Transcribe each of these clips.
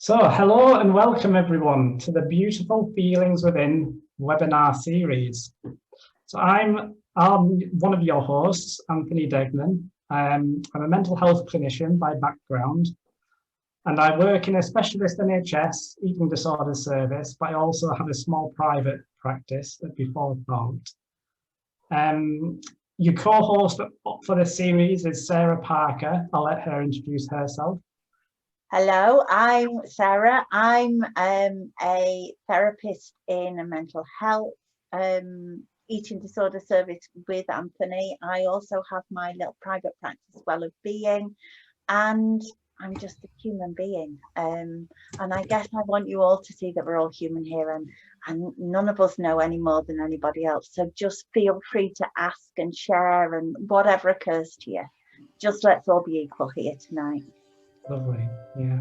So, hello and welcome everyone to the Beautiful Feelings Within webinar series. So, I'm one of your hosts, Anthony Degnan. I'm a mental health clinician by background, and I work in a specialist NHS eating disorder service, but I also have a small private practice at Before Thought. Your co-host for this series is Sarah Parker. I'll let her introduce herself. Hello, I'm Sarah. I'm a therapist in a mental health eating disorder service with Anthony. I also have my little private practice, Well of Being, and I'm just a human being. And I guess I want you all to see that we're all human here, and none of us know any more than anybody else. So just feel free to ask and share and whatever occurs to you. Just let's all be equal here tonight. Lovely, yeah.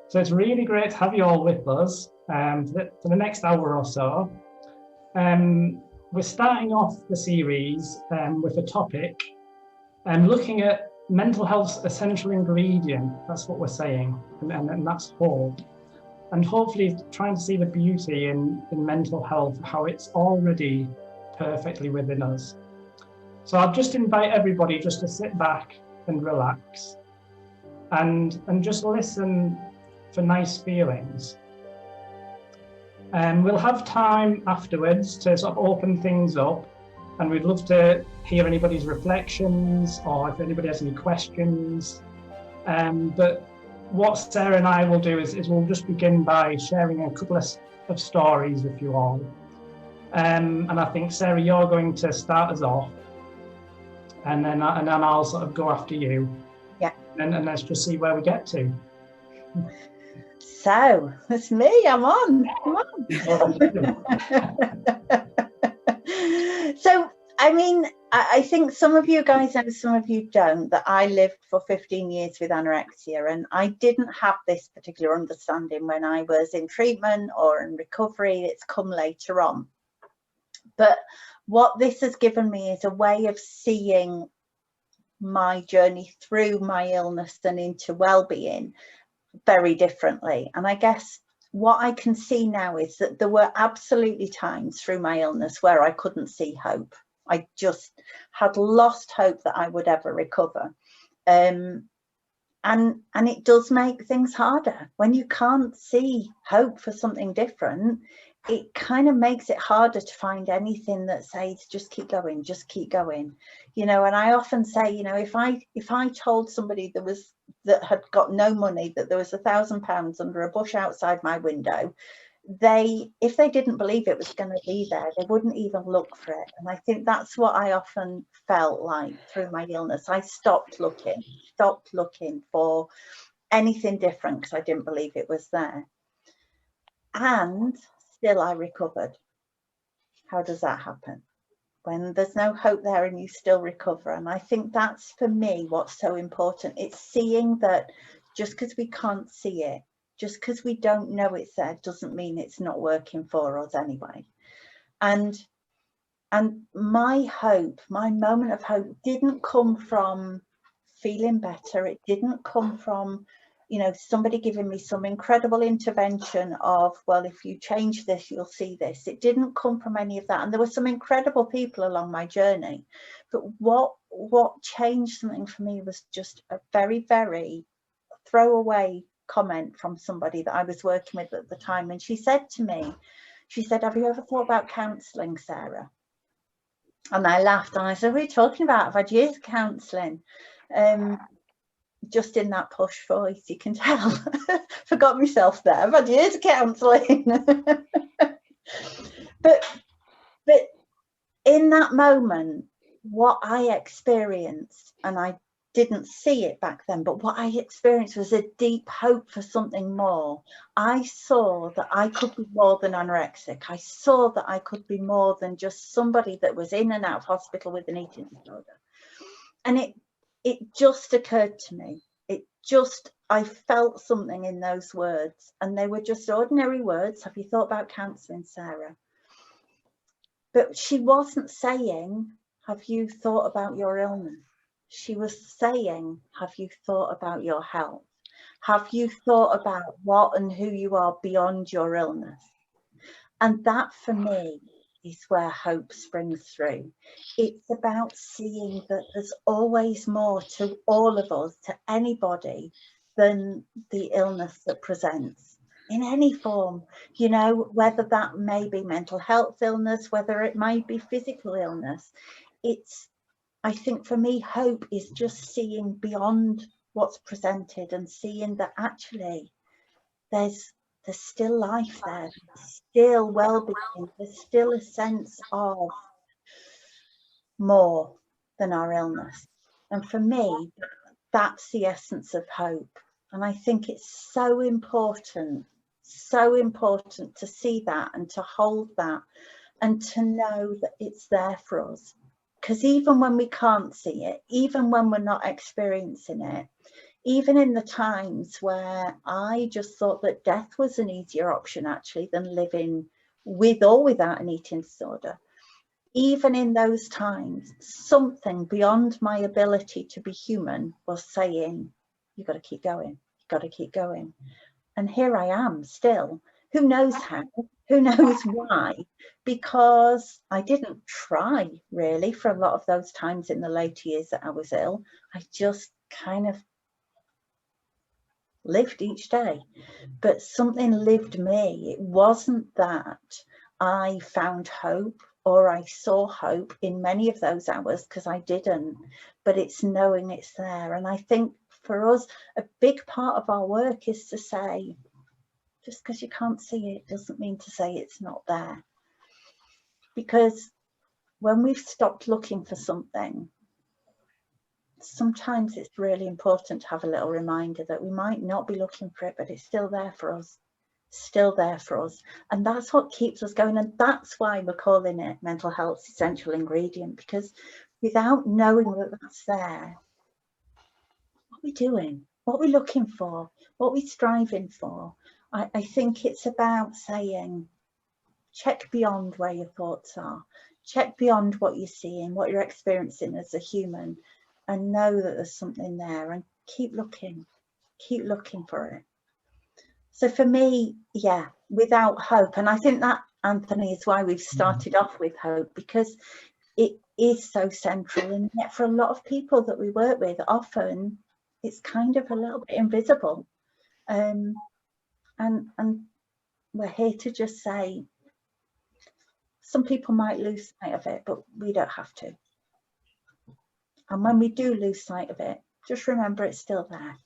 So it's really great to have you all with us for the next hour or so. We're starting off the series with a topic looking at mental health's essential ingredient. That's what we're saying, and that's hope. And hopefully trying to see the beauty in mental health, how it's already perfectly within us. So I'll just invite everybody just to sit back and relax. And just listen for nice feelings. And we'll have time afterwards to sort of open things up, and we'd love to hear anybody's reflections or if anybody has any questions. But what Sarah and I will do is we'll just begin by sharing a couple of stories with you all. And I think, Sarah, you're going to start us off, and then I'll sort of go after you. Yeah. And let's just see where we get to. So it's me, I'm on. So, I mean, I think some of you guys know, some of you don't, that I lived for 15 years with anorexia, and I didn't have this particular understanding when I was in treatment or in recovery. It's come later on. But what this has given me is a way of seeing my journey through my illness and into well-being very differently. And I guess what I can see now is that there were absolutely times through my illness where I couldn't see hope. I just had lost hope that I would ever recover. And it does make things harder when you can't see hope for something different. It kind of makes it harder to find anything that says just keep going, you know. And I often say, you know, if I told somebody that had got no money that there was £1,000 under a bush outside my window, if they didn't believe it was going to be there, they wouldn't even look for it. And I think that's what I often felt like through my illness. I stopped looking for anything different because I didn't believe it was there. And still I recovered. How does that happen? When there's no hope there and you still recover. And I think that's, for me, what's so important. It's seeing that just because we can't see it, just because we don't know it's there, doesn't mean it's not working for us anyway. And my hope, my moment of hope, didn't come from feeling better. It didn't come from, you know, somebody giving me some incredible intervention of, well, if you change this, you'll see this. It didn't come from any of that. And there were some incredible people along my journey. But what changed something for me was just a very, very throwaway comment from somebody that I was working with at the time. And she said to me, have you ever thought about counselling, Sarah? And I laughed and I said, what are you talking about? I've had years of counselling. Just in that posh voice, you can tell. Forgot myself there. I've had years of counselling. but in that moment, what I experienced, and I didn't see it back then, but what I experienced was a deep hope for something more. I saw that I could be more than anorexic. I saw that I could be more than just somebody that was in and out of hospital with an eating disorder. And it just occurred to me. I felt something in those words, and they were just ordinary words. Have you thought about counselling, Sarah? But she wasn't saying, have you thought about your illness? She was saying, have you thought about your health? Have you thought about what and who you are beyond your illness? And that for me is where hope springs through. It's about seeing that there's always more to all of us, to anybody, than the illness that presents in any form, you know, whether that may be mental health illness, whether it might be physical illness. It's, I think for me, hope is just seeing beyond what's presented and seeing that actually there's still life there, there's still well-being, there's still a sense of more than our illness. And for me, that's the essence of hope. And I think it's so important to see that and to hold that and to know that it's there for us. Because even when we can't see it, even when we're not experiencing it, even in the times where I just thought that death was an easier option actually than living with or without an eating disorder, even in those times, something beyond my ability to be human was saying, you've got to keep going, you've got to keep going. And here I am still. Who knows how? Who knows why? Because I didn't try really for a lot of those times in the later years that I was ill. I just kind of lived each day, but something lived me. It wasn't that I found hope or I saw hope in many of those hours, because I didn't, but it's knowing it's there. And I think for us, a big part of our work is to say, just because you can't see it doesn't mean to say it's not there. Because when we've stopped looking for something, sometimes it's really important to have a little reminder that we might not be looking for it, but it's still there for us, still there for us. And that's what keeps us going. And that's why we're calling it mental health's essential ingredient, because without knowing that that's there, what are we doing? What are we looking for? What are we striving for? I think it's about saying, check beyond where your thoughts are, check beyond what you're seeing, what you're experiencing as a human, and know that there's something there, and keep looking for it. So for me, yeah, without hope, and I think that, Anthony, is why we've started off with hope, because it is so central. And yet for a lot of people that we work with, often it's kind of a little bit invisible. And we're here to just say, some people might lose sight of it, but we don't have to. And when we do lose sight of it, just remember it's still there.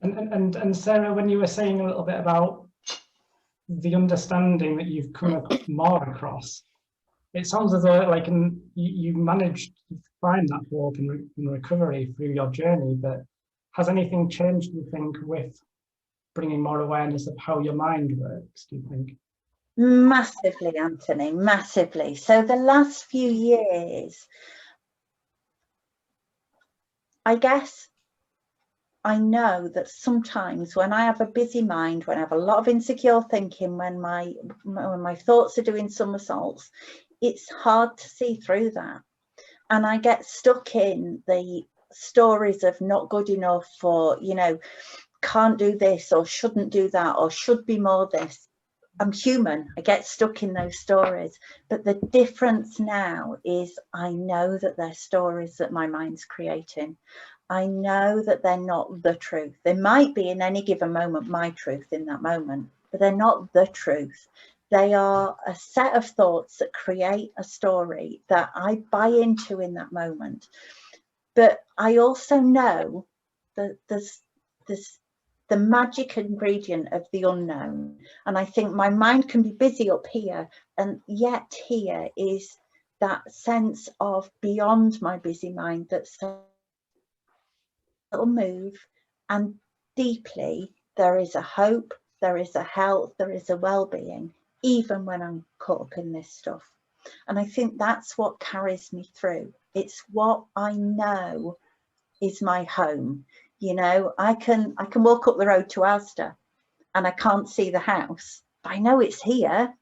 And Sarah, when you were saying a little bit about the understanding that you've come more across, it sounds as though like you managed to find that hope in recovery through your journey. But has anything changed, do you think, with bringing more awareness of how your mind works, do you think? Massively, Anthony, massively. So the last few years, I guess I know that sometimes when I have a busy mind, when I have a lot of insecure thinking, when my thoughts are doing somersaults, it's hard to see through that. And I get stuck in the stories of not good enough, or, you know, can't do this, or shouldn't do that, or should be more this. I'm human. I get stuck in those stories. But the difference now is I know that they're stories that my mind's creating. I know that they're not the truth. They might be in any given moment my truth in that moment, but they're not the truth. They are a set of thoughts that create a story that I buy into in that moment. But I also know that there's the magic ingredient of the unknown. And I think my mind can be busy up here, and yet here is that sense of beyond my busy mind that's little move, and deeply there is a hope, there is a health, there is a well-being, even when I'm caught up in this stuff. And I think that's what carries me through. It's what I know is my home. You know, I can walk up the road to Asda and I can't see the house, but I know it's here.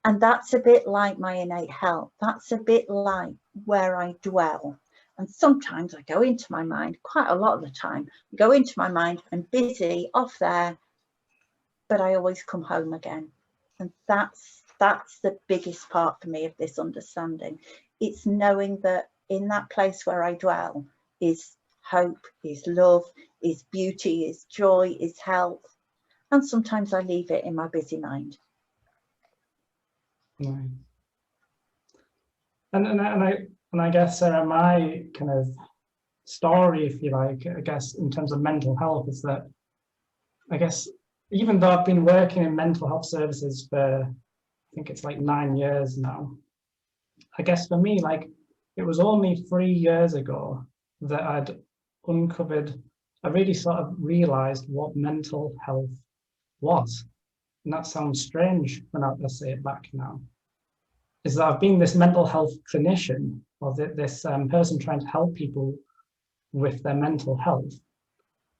And that's a bit like my innate health. That's a bit like where I dwell. And sometimes I go into my mind, quite a lot of the time, I go into my mind, I'm busy off there, but I always come home again. And that's the biggest part for me of this understanding. It's knowing that in that place where I dwell is hope, is love, is beauty, is joy, is health. And sometimes I leave it in my busy mind. Right. And I guess, Sarah, my kind of story, if you like, I guess, in terms of mental health, is that, I guess, even though I've been working in mental health services for, I think it's like 9 years now, I guess for me, like, it was only 3 years ago that I'd uncovered, I really sort of realized what mental health was. And that sounds strange when I say it back now, is that I've been this mental health clinician, or this person trying to help people with their mental health.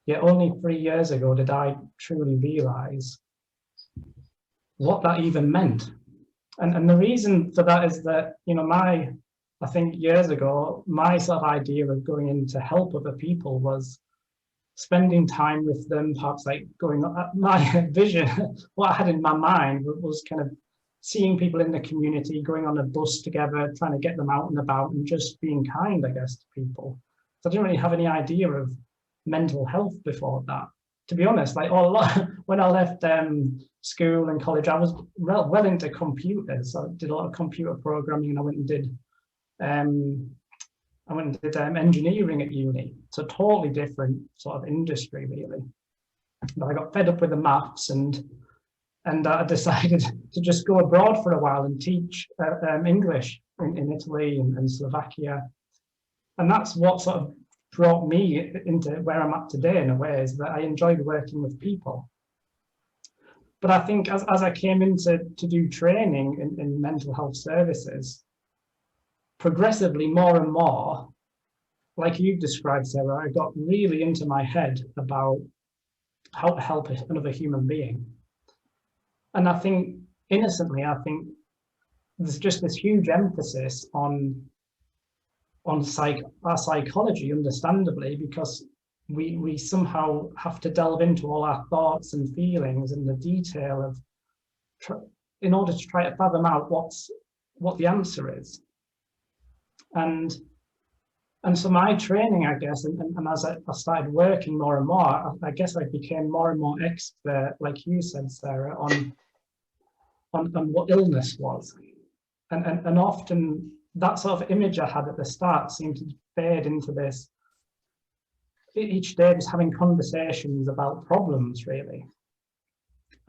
Yet only 3 years ago did I truly realize what that even meant. And the reason for that is that, you know, I think years ago, my sort of idea of going in to help other people was spending time with them, perhaps like going, my vision, what I had in my mind was kind of seeing people in the community, going on a bus together, trying to get them out and about and just being kind, I guess, to people. So I didn't really have any idea of mental health before that. To be honest, like when I left school and college, I was well into computers. So I did a lot of computer programming, and I went and did engineering at uni. So totally different sort of industry, really. But I got fed up with the maths, and I decided to just go abroad for a while and teach English in Italy and Slovakia. And that's what sort of brought me into where I'm at today, in a way, is that I enjoyed working with people. But I think as I came in to do training in mental health services, progressively more and more, like you described, Sarah, I got really into my head about how to help another human being. And I think, innocently, I think there's just this huge emphasis on our psychology, understandably, because we somehow have to delve into all our thoughts and feelings and the detail of, in order to try to fathom out what the answer is. And so my training, I guess, and as I started working more and more, I guess I became more and more expert, like you said, Sarah, on what illness was. And often that sort of image I had at the start seemed to fade into this, each day just having conversations about problems, really.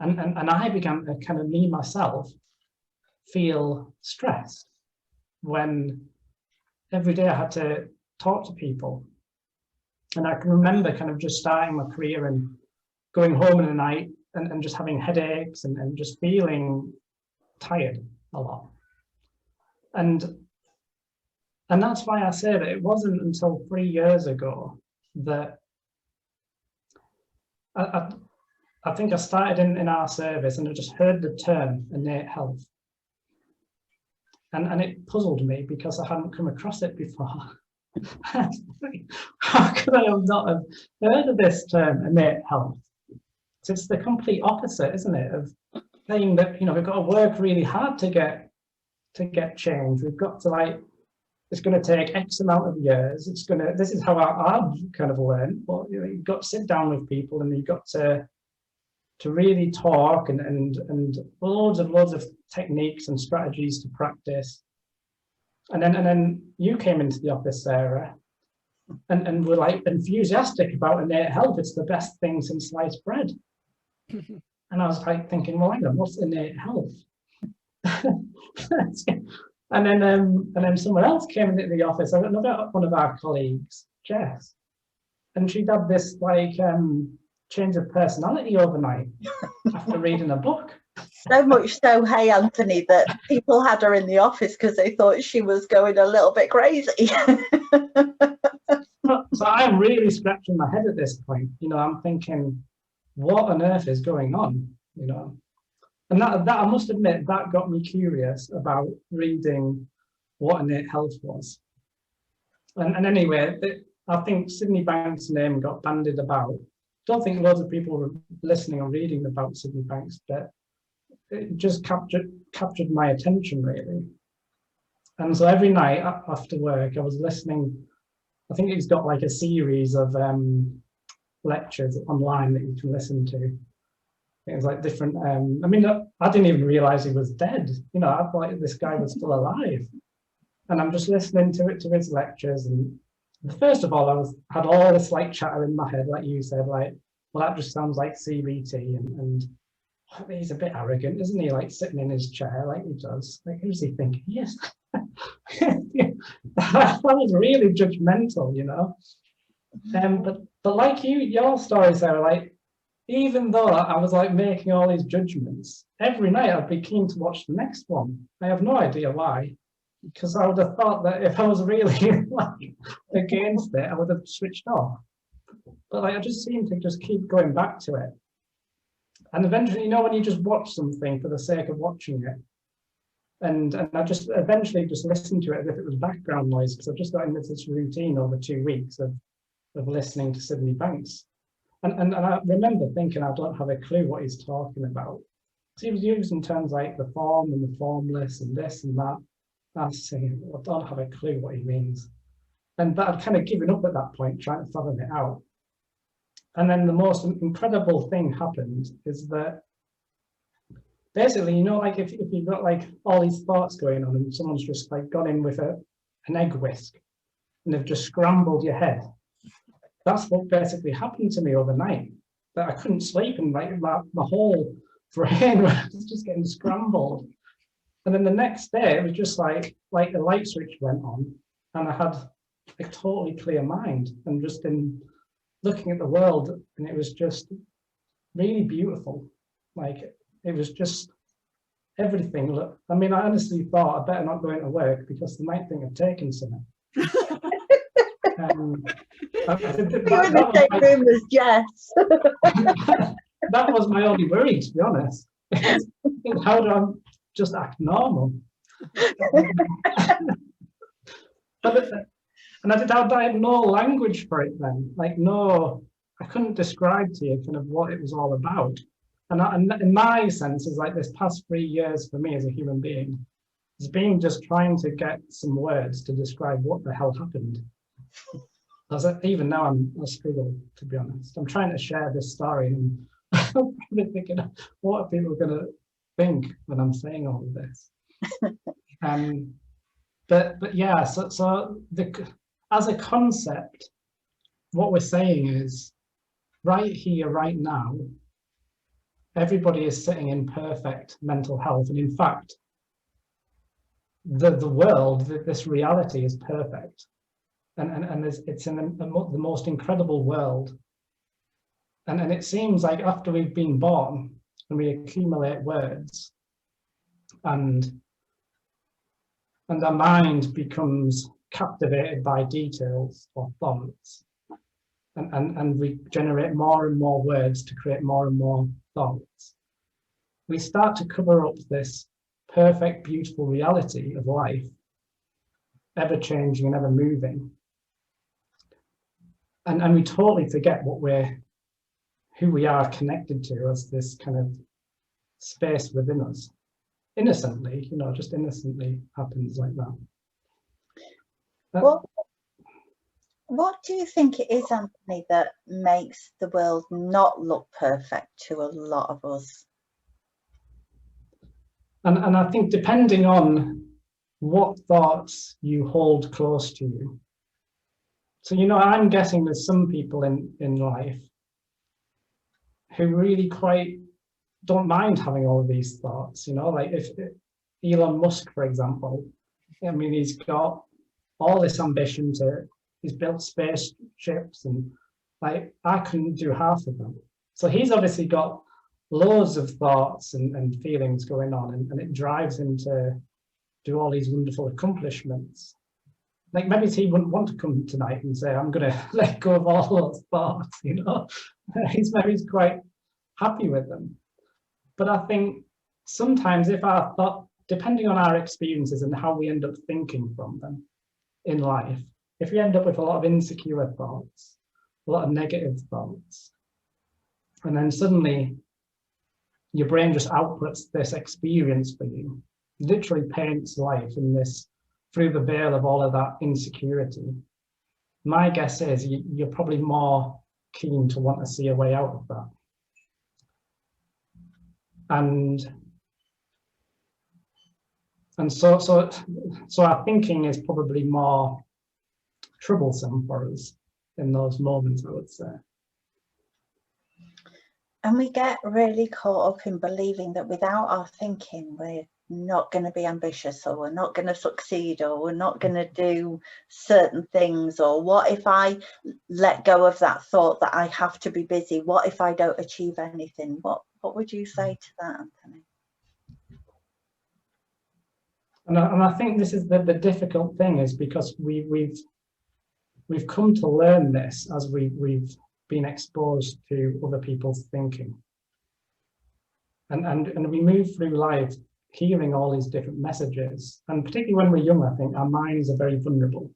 And I began to kind of, me myself, feel stressed when every day I had to talk to people. And I can remember kind of just starting my career and going home in the night and just having headaches and just feeling tired a lot. And that's why I say that it wasn't until 3 years ago that I think I started in our service, and I just heard the term innate health. And it puzzled me because I hadn't come across it before. How could I not have heard of this term, innate health? So it's the complete opposite, isn't it, of saying that, you know, we've got to work really hard to get change. We've got to, like, it's going to take X amount of years. This is how I've kind of learned. But you know, you've got to sit down with people, and you've got to really talk and loads of techniques and strategies to practice. And then you came into the office, Sarah, and were like enthusiastic about innate health. It's the best thing since sliced bread. And I was like thinking, well, hang on, what's innate health? And then someone else came into the office, another one of our colleagues, Jess, and she'd had this like change of personality overnight after reading a book. So much so, hey, Anthony, that people had her in the office because they thought she was going a little bit crazy. So I'm really scratching my head at this point. You know, I'm thinking, what on earth is going on? You know, and that I must admit, that got me curious about reading what innate health was. And anyway, I think Sydney Banks' name got bandied about. Don't think loads of people were listening or reading about Sydney Banks, but it just captured my attention really. And so every night after work, I was listening. I think he's got like a series of lectures online that you can listen to. It was like different. I mean, I didn't even realize he was dead. You know, I thought this guy was still alive. And I'm just listening to his lectures. And first of all, had all this like chatter in my head, like you said, like, well, that just sounds like CBT, and he's a bit arrogant, isn't he? Like sitting in his chair, like he does. Like, who's he thinking he is? That was really judgmental, you know. But like your stories are like, even though I was like making all these judgments, every night I'd be keen to watch the next one. I have no idea why, because I would have thought that if I was really like against it, I would have switched off. But like I just seem to just keep going back to it. And eventually, you know, when you just watch something for the sake of watching it, and I just eventually just listened to it as if it was background noise, because I've just got into this routine over 2 weeks of listening to Sydney Banks. And I remember thinking, I don't have a clue what he's talking about. So he was using terms like the form and the formless and this and that. I was saying, I don't have a clue what he means. And I'd kind of given up at that point, trying to fathom it out. And then the most incredible thing happened is that basically, you know, like if you've got like all these thoughts going on and someone's just like gone in with an egg whisk and they've just scrambled your head. That's what basically happened to me overnight. That I couldn't sleep and like my whole brain was just getting scrambled. And then the next day, it was just like a light switch went on, and I had a totally clear mind and just been looking at the world, and it was just really beautiful. Like it was just everything. Look, I mean, I honestly thought I better not go into work because they might think I've taken something. You were in the same room as Jess. That was my only worry, to be honest. How do I just act normal? And I had no language for it then. Like I couldn't describe to you kind of what it was all about. And in my sense, is like this past 3 years for me as a human being, has been just trying to get some words to describe what the hell happened. Even now I struggle, to be honest. I'm trying to share this story and I'm probably thinking, what are people going to think when I'm saying all of this? But yeah, so as a concept, what we're saying is right here, right now, everybody is sitting in perfect mental health. And in fact, the world, this reality is perfect. And it's in the most incredible world. And it seems like after we've been born and we accumulate words and our mind becomes captivated by details or thoughts, and we generate more and more words to create more and more thoughts, we start to cover up this perfect, beautiful reality of life, ever changing and ever moving. And we totally forget who we are connected to as this kind of space within us. Innocently, you know, just innocently happens like that. What do you think it is, Anthony, that makes the world not look perfect to a lot of us? And I think depending on what thoughts you hold close to you. So, you know, I'm guessing there's some people in life who really quite don't mind having all of these thoughts, you know, like if Elon Musk, for example, I mean, he's got all this ambition he's built spaceships, and like I couldn't do half of them. So he's obviously got loads of thoughts and feelings going on, and it drives him to do all these wonderful accomplishments. Like maybe he wouldn't want to come tonight and say, I'm going to let go of all those thoughts, you know. He's quite happy with them. But I think sometimes if our thought, depending on our experiences and how we end up thinking from them in life, if you end up with a lot of insecure thoughts, a lot of negative thoughts, and then suddenly your brain just outputs this experience for you, literally paints life in this, through the veil of all of that insecurity, my guess is you're probably more keen to want to see a way out of that. And so our thinking is probably more troublesome for us in those moments, I would say. And we get really caught up in believing that without our thinking, we're not going to be ambitious, or we're not going to succeed, or we're not going to do certain things. Or what if I let go of that thought that I have to be busy? What if I don't achieve anything? What would you say to that, Anthony? And I think this is the difficult thing, is because we've come to learn this as we've been exposed to other people's thinking, and we move through life hearing all these different messages, and particularly when we're young, I think our minds are very vulnerable,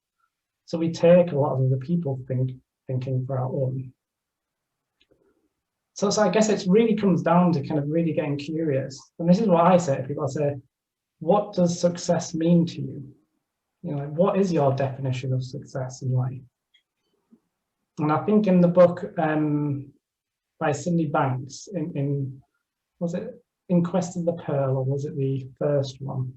so we take a lot of other people thinking for our own. So I guess it really comes down to kind of really getting curious, and this is what I say to people. I say, what does success mean to you? You know, what is your definition of success in life? And I think in the book by Cindy Banks, in was it In Quest of the Pearl, or was it the first one?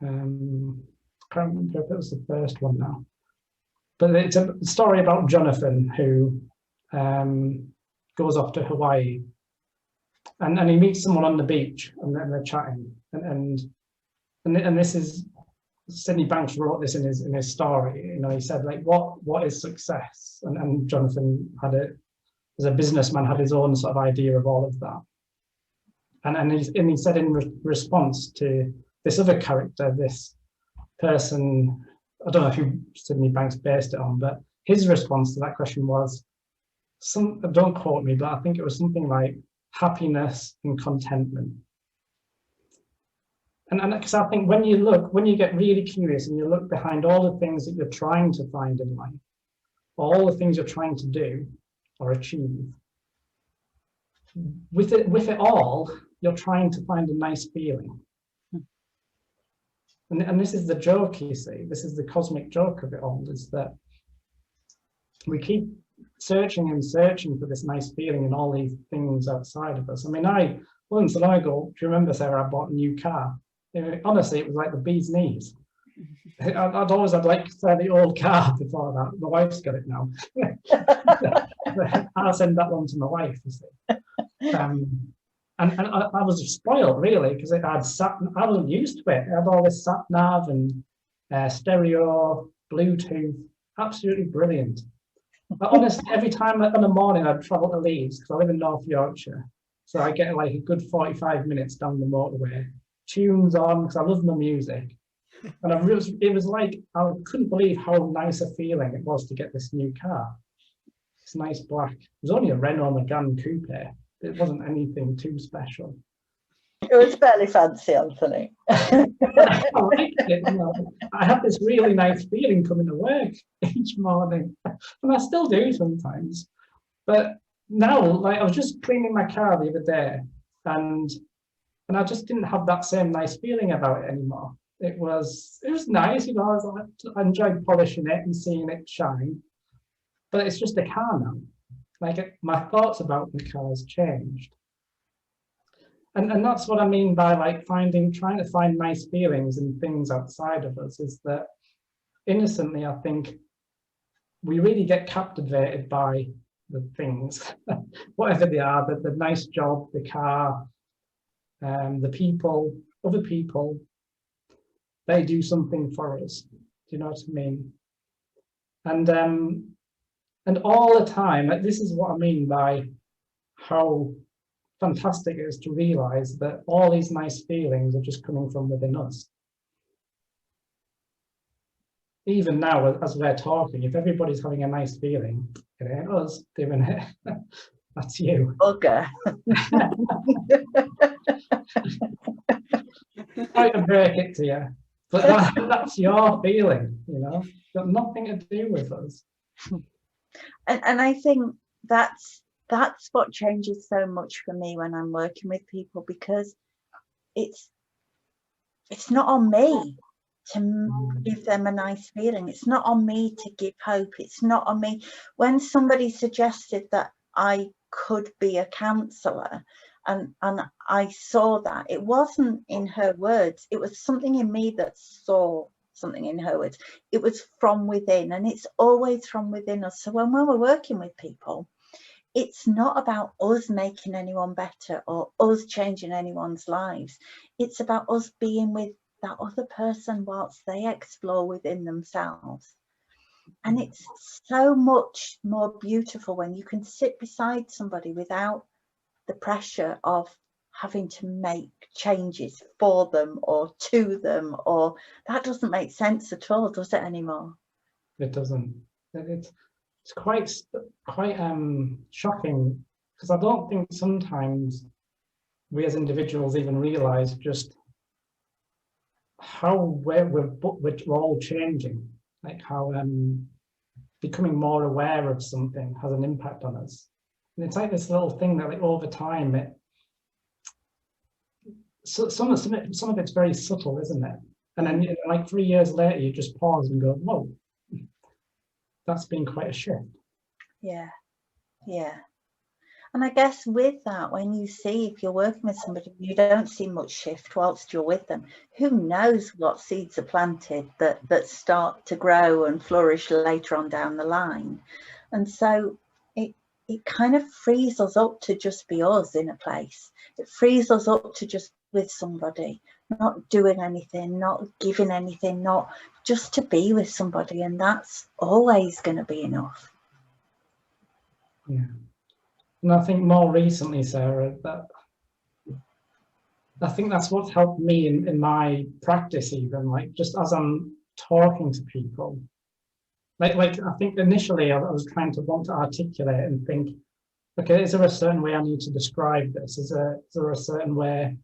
I can't remember if it was the first one now. But it's a story about Jonathan, who goes off to Hawaii, and he meets someone on the beach, and then they're chatting, and this is, Sidney Banks wrote this in his story. You know, he said, like, what is success? And Jonathan as a businessman, had his own sort of idea of all of that. And he said in response to this other character, this person, I don't know who Sidney Banks based it on, but his response to that question was, don't quote me, but I think it was something like happiness and contentment. And because I think when you get really curious and you look behind all the things that you're trying to find in life, all the things you're trying to do or achieve, with it all, you're trying to find a nice feeling. And this is the joke, you see. This is the cosmic joke of it all, is that we keep searching and searching for this nice feeling in all these things outside of us. I mean, once a while ago, do you remember, Sarah, I bought a new car? Honestly, it was like the bee's knees. I'd always had like a fairly old car before that. My wife's got it now. I'll send that one to my wife, you see. And I was spoiled, really, because I wasn't used to it. It had all this sat nav and stereo, Bluetooth, absolutely brilliant. But honestly, every time in the morning I'd travel to Leeds, because I live in North Yorkshire, so I get like a good 45 minutes down the motorway, tunes on, because I love my music. And it was like, I couldn't believe how nice a feeling it was to get this new car. It's nice black. It was only a Renault Megane coupe. It wasn't anything too special. It was fairly fancy, Anthony. I liked it. You know, I had this really nice feeling coming to work each morning, and I still do sometimes. But now, like, I was just cleaning my car the other day, and I just didn't have that same nice feeling about it anymore. It was nice, you know. I enjoyed polishing it and seeing it shine, but it's just a car now. Like, my thoughts about the car has changed. And that's what I mean by like trying to find nice feelings in things outside of us, is that innocently, I think we really get captivated by the things, whatever they are, the nice job, the car, the people, other people, they do something for us. Do you know what I mean? And all the time, like, this is what I mean by how fantastic it is to realize that all these nice feelings are just coming from within us. Even now, as we're talking, if everybody's having a nice feeling, it ain't us doing it. That's you. Okay. Quite a break it to you. But that's your feeling, you know, it's got nothing to do with us. And I think that's what changes so much for me when I'm working with people, because it's not on me to give them a nice feeling. It's not on me to give hope. It's not on me. When somebody suggested that I could be a counsellor, and I saw that, it wasn't in her words, it was something in me that saw something in her words. It was from within, and it's always from within us. So when we're working with people, it's not about us making anyone better or us changing anyone's lives. It's about us being with that other person whilst they explore within themselves. And it's so much more beautiful when you can sit beside somebody without the pressure of having to make changes for them or to them, or that doesn't make sense at all, does it, anymore? It doesn't. It's quite shocking, because I don't think sometimes we as individuals even realize just how we're all changing, like how becoming more aware of something has an impact on us. And it's like this little thing that, like, over time, some of it's very subtle, isn't it? And then, like 3 years later, you just pause and go, whoa, that's been quite a shift. Yeah. And I guess with that, when you see, if you're working with somebody, you don't see much shift whilst you're with them, who knows what seeds are planted that start to grow and flourish later on down the line. And so it kind of frees us up to just be us in a place. It frees us up to just with somebody, not doing anything, not giving anything, not just to be with somebody. And that's always going to be enough. Yeah. And I think more recently, Sarah, that I think that's what's helped me in my practice, even, like, just as I'm talking to people. Like I think initially I was trying to want to articulate and think, okay, is there a certain way I need to describe this? Is there a certain way?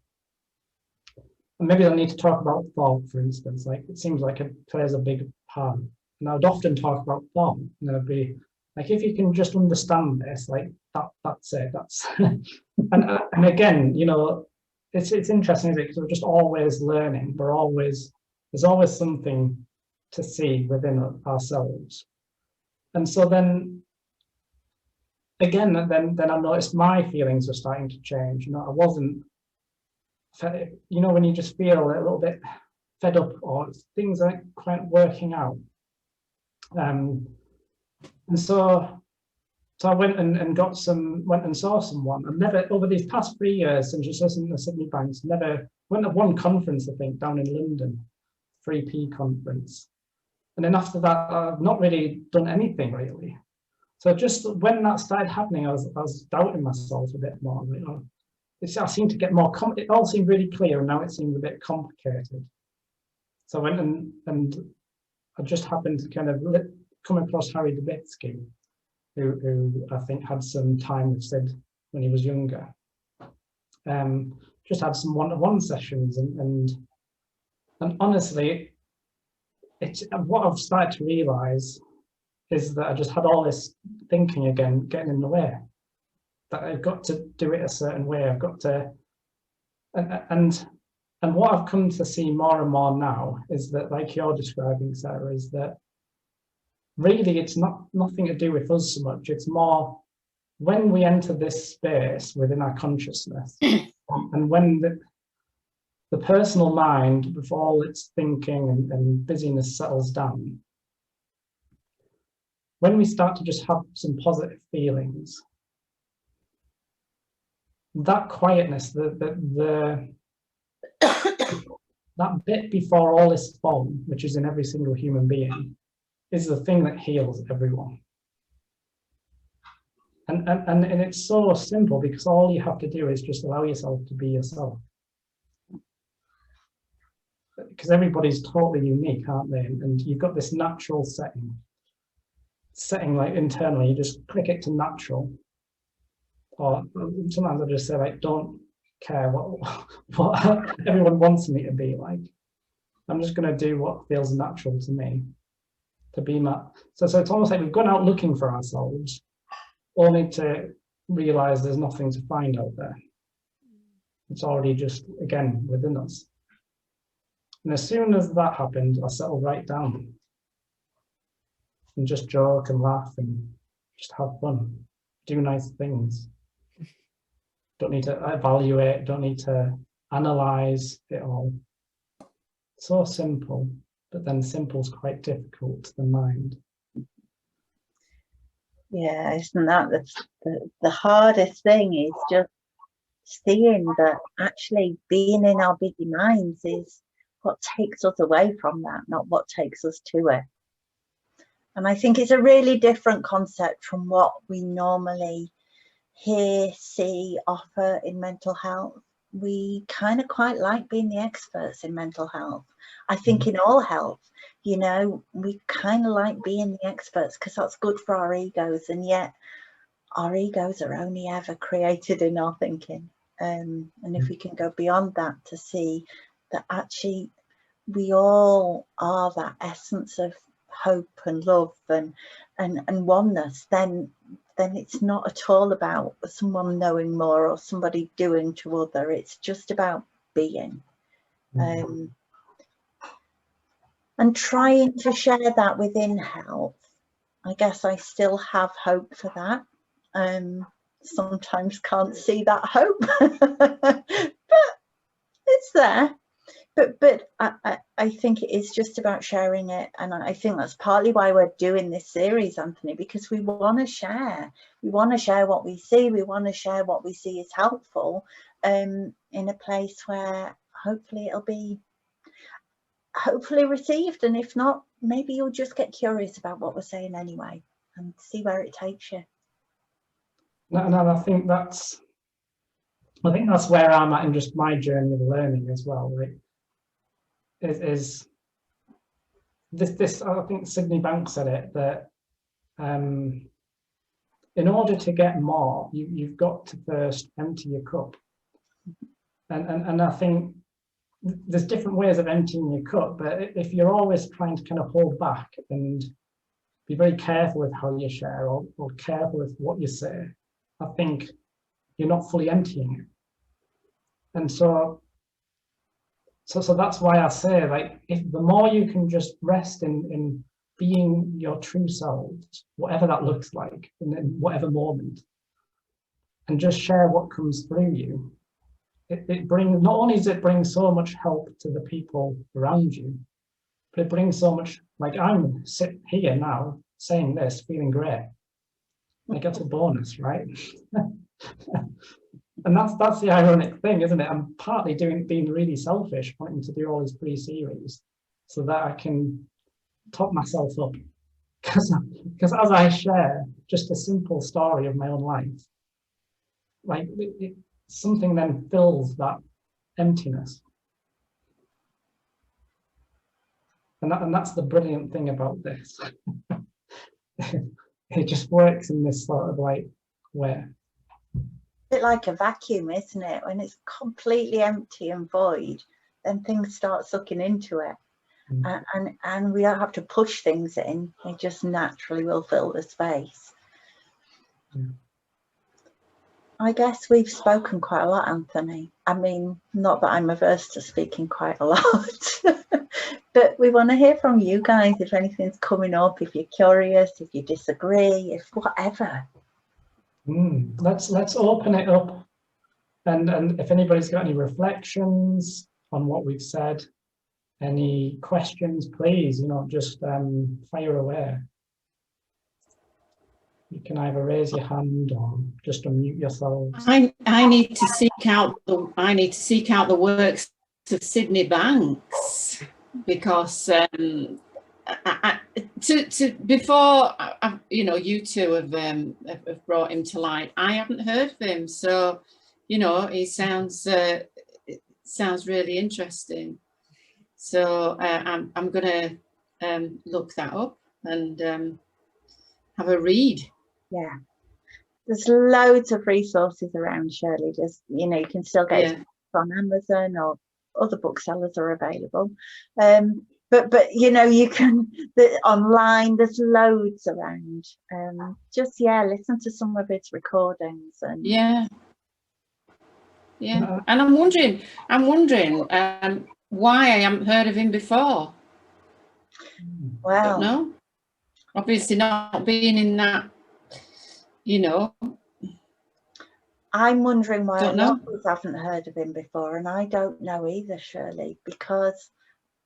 And maybe I need to talk about thought, for instance. Like, it seems like it plays a big part. And I'd often talk about thought, and I'd be like, if you can just understand this, like that's it. That's and again, you know, it's interesting, isn't it? Because we're just always learning. There's always something to see within ourselves. And so then again, then I noticed my feelings were starting to change. You know, I wasn't, you know, when you just feel a little bit fed up or things aren't quite working out. And so I went and went and saw someone. I've never, over these past 3 years since just listening to Sydney Banks, never went to one conference, I think, down in London, 3P conference. And then after that, I've not really done anything really. So just when that started happening, I was doubting myself a bit more. You know, I seemed to get more, it all seemed really clear, and now it seemed a bit complicated. So I went and I just happened to kind of come across Harry Dubitsky, who I think had some time with Sid when he was younger. Just had some one-to-one sessions, and honestly, it's what I've started to realise is that I just had all this thinking again getting in the way. That I've got to do it a certain way. I've got to, and what I've come to see more and more now is that, like you're describing, Sarah, is that really it's nothing to do with us so much. It's more when we enter this space within our consciousness, and when the personal mind, with all its thinking and busyness, settles down, when we start to just have some positive feelings, that quietness, that bit before all is formed, which is in every single human being, is the thing that heals everyone. And it's so simple, because all you have to do is just allow yourself to be yourself. Because everybody's totally unique, aren't they? And you've got this natural setting like internally, you just click it to natural. Or sometimes I just say, like, don't care what everyone wants me to be like. I'm just going to do what feels natural to me, to be my. So it's almost like we've gone out looking for ourselves, only to realize there's nothing to find out there. It's already just, again, within us. And as soon as that happened, I settled right down and just joke and laugh and just have fun, do nice things. Don't need to evaluate, don't need to analyze it all. So simple, but then simple's quite difficult to the mind. Yeah, isn't that the hardest thing, is just seeing that actually being in our busy minds is what takes us away from that, not what takes us to it. And I think it's a really different concept from what we normally hear, see, offer in mental health. We kind of quite like being the experts in mental health. I think in all health, you know, we kind of like being the experts because that's good for our egos, and yet our egos are only ever created in our thinking. And if we can go beyond that to see that actually we all are that essence of hope and love and oneness, then it's not at all about someone knowing more or somebody doing to other. It's just about being. And trying to share that within health. I guess I still have hope for that. Sometimes can't see that hope, but it's there. But I think it is just about sharing it, and I think that's partly why we're doing this series, Anthony, because we want to share. We want to share what we see. We want to share what we see is helpful, in a place where hopefully it'll be received, and if not, maybe you'll just get curious about what we're saying anyway and see where it takes you. And I think that's where I'm at in just my journey of learning as well. Right? Is this? I think Sydney Banks said it, that in order to get more, you've got to first empty your cup. And I think there's different ways of emptying your cup, but if you're always trying to kind of hold back and be very careful with how you share or careful with what you say, I think you're not fully emptying it. And so that's why I say, like, if the more you can just rest in being your true selves, whatever that looks like, in whatever moment, and just share what comes through you, it brings, not only does it bring so much help to the people around you, but it brings so much, like I'm sitting here now saying this, feeling great. Like that's a bonus, right? And that's the ironic thing, isn't it? I'm partly being really selfish, wanting to do all these free series so that I can top myself up. Because as I share just a simple story of my own life, like something then fills that emptiness. And that's the brilliant thing about this. It just works in this sort of like way. A bit like a vacuum, isn't it? When it's completely empty and void, then things start sucking into it. And we don't have to push things in, they just naturally will fill the space. I guess we've spoken quite a lot, Anthony. I mean, not that I'm averse to speaking quite a lot, but we want to hear from you guys if anything's coming up, if you're curious, if you disagree, if whatever. Let's open it up, and if anybody's got any reflections on what we've said, any questions, please, just fire away. You can either raise your hand or just unmute yourselves. I need to seek out the works of Sydney Banks, because before you two have brought him to light, I haven't heard of him, so he sounds really interesting. So I'm going to look that up and have a read. Yeah, there's loads of resources around, Shirley. Just you can still get it on Amazon other booksellers are available. But you know, you can online. There's loads around. Just listen to some of its recordings and yeah. And I'm wondering why I haven't heard of him before. Wow. Don't know. Obviously, not being in that, you know. I'm wondering why a lot of us haven't heard of him before, and I don't know either, Shirley, because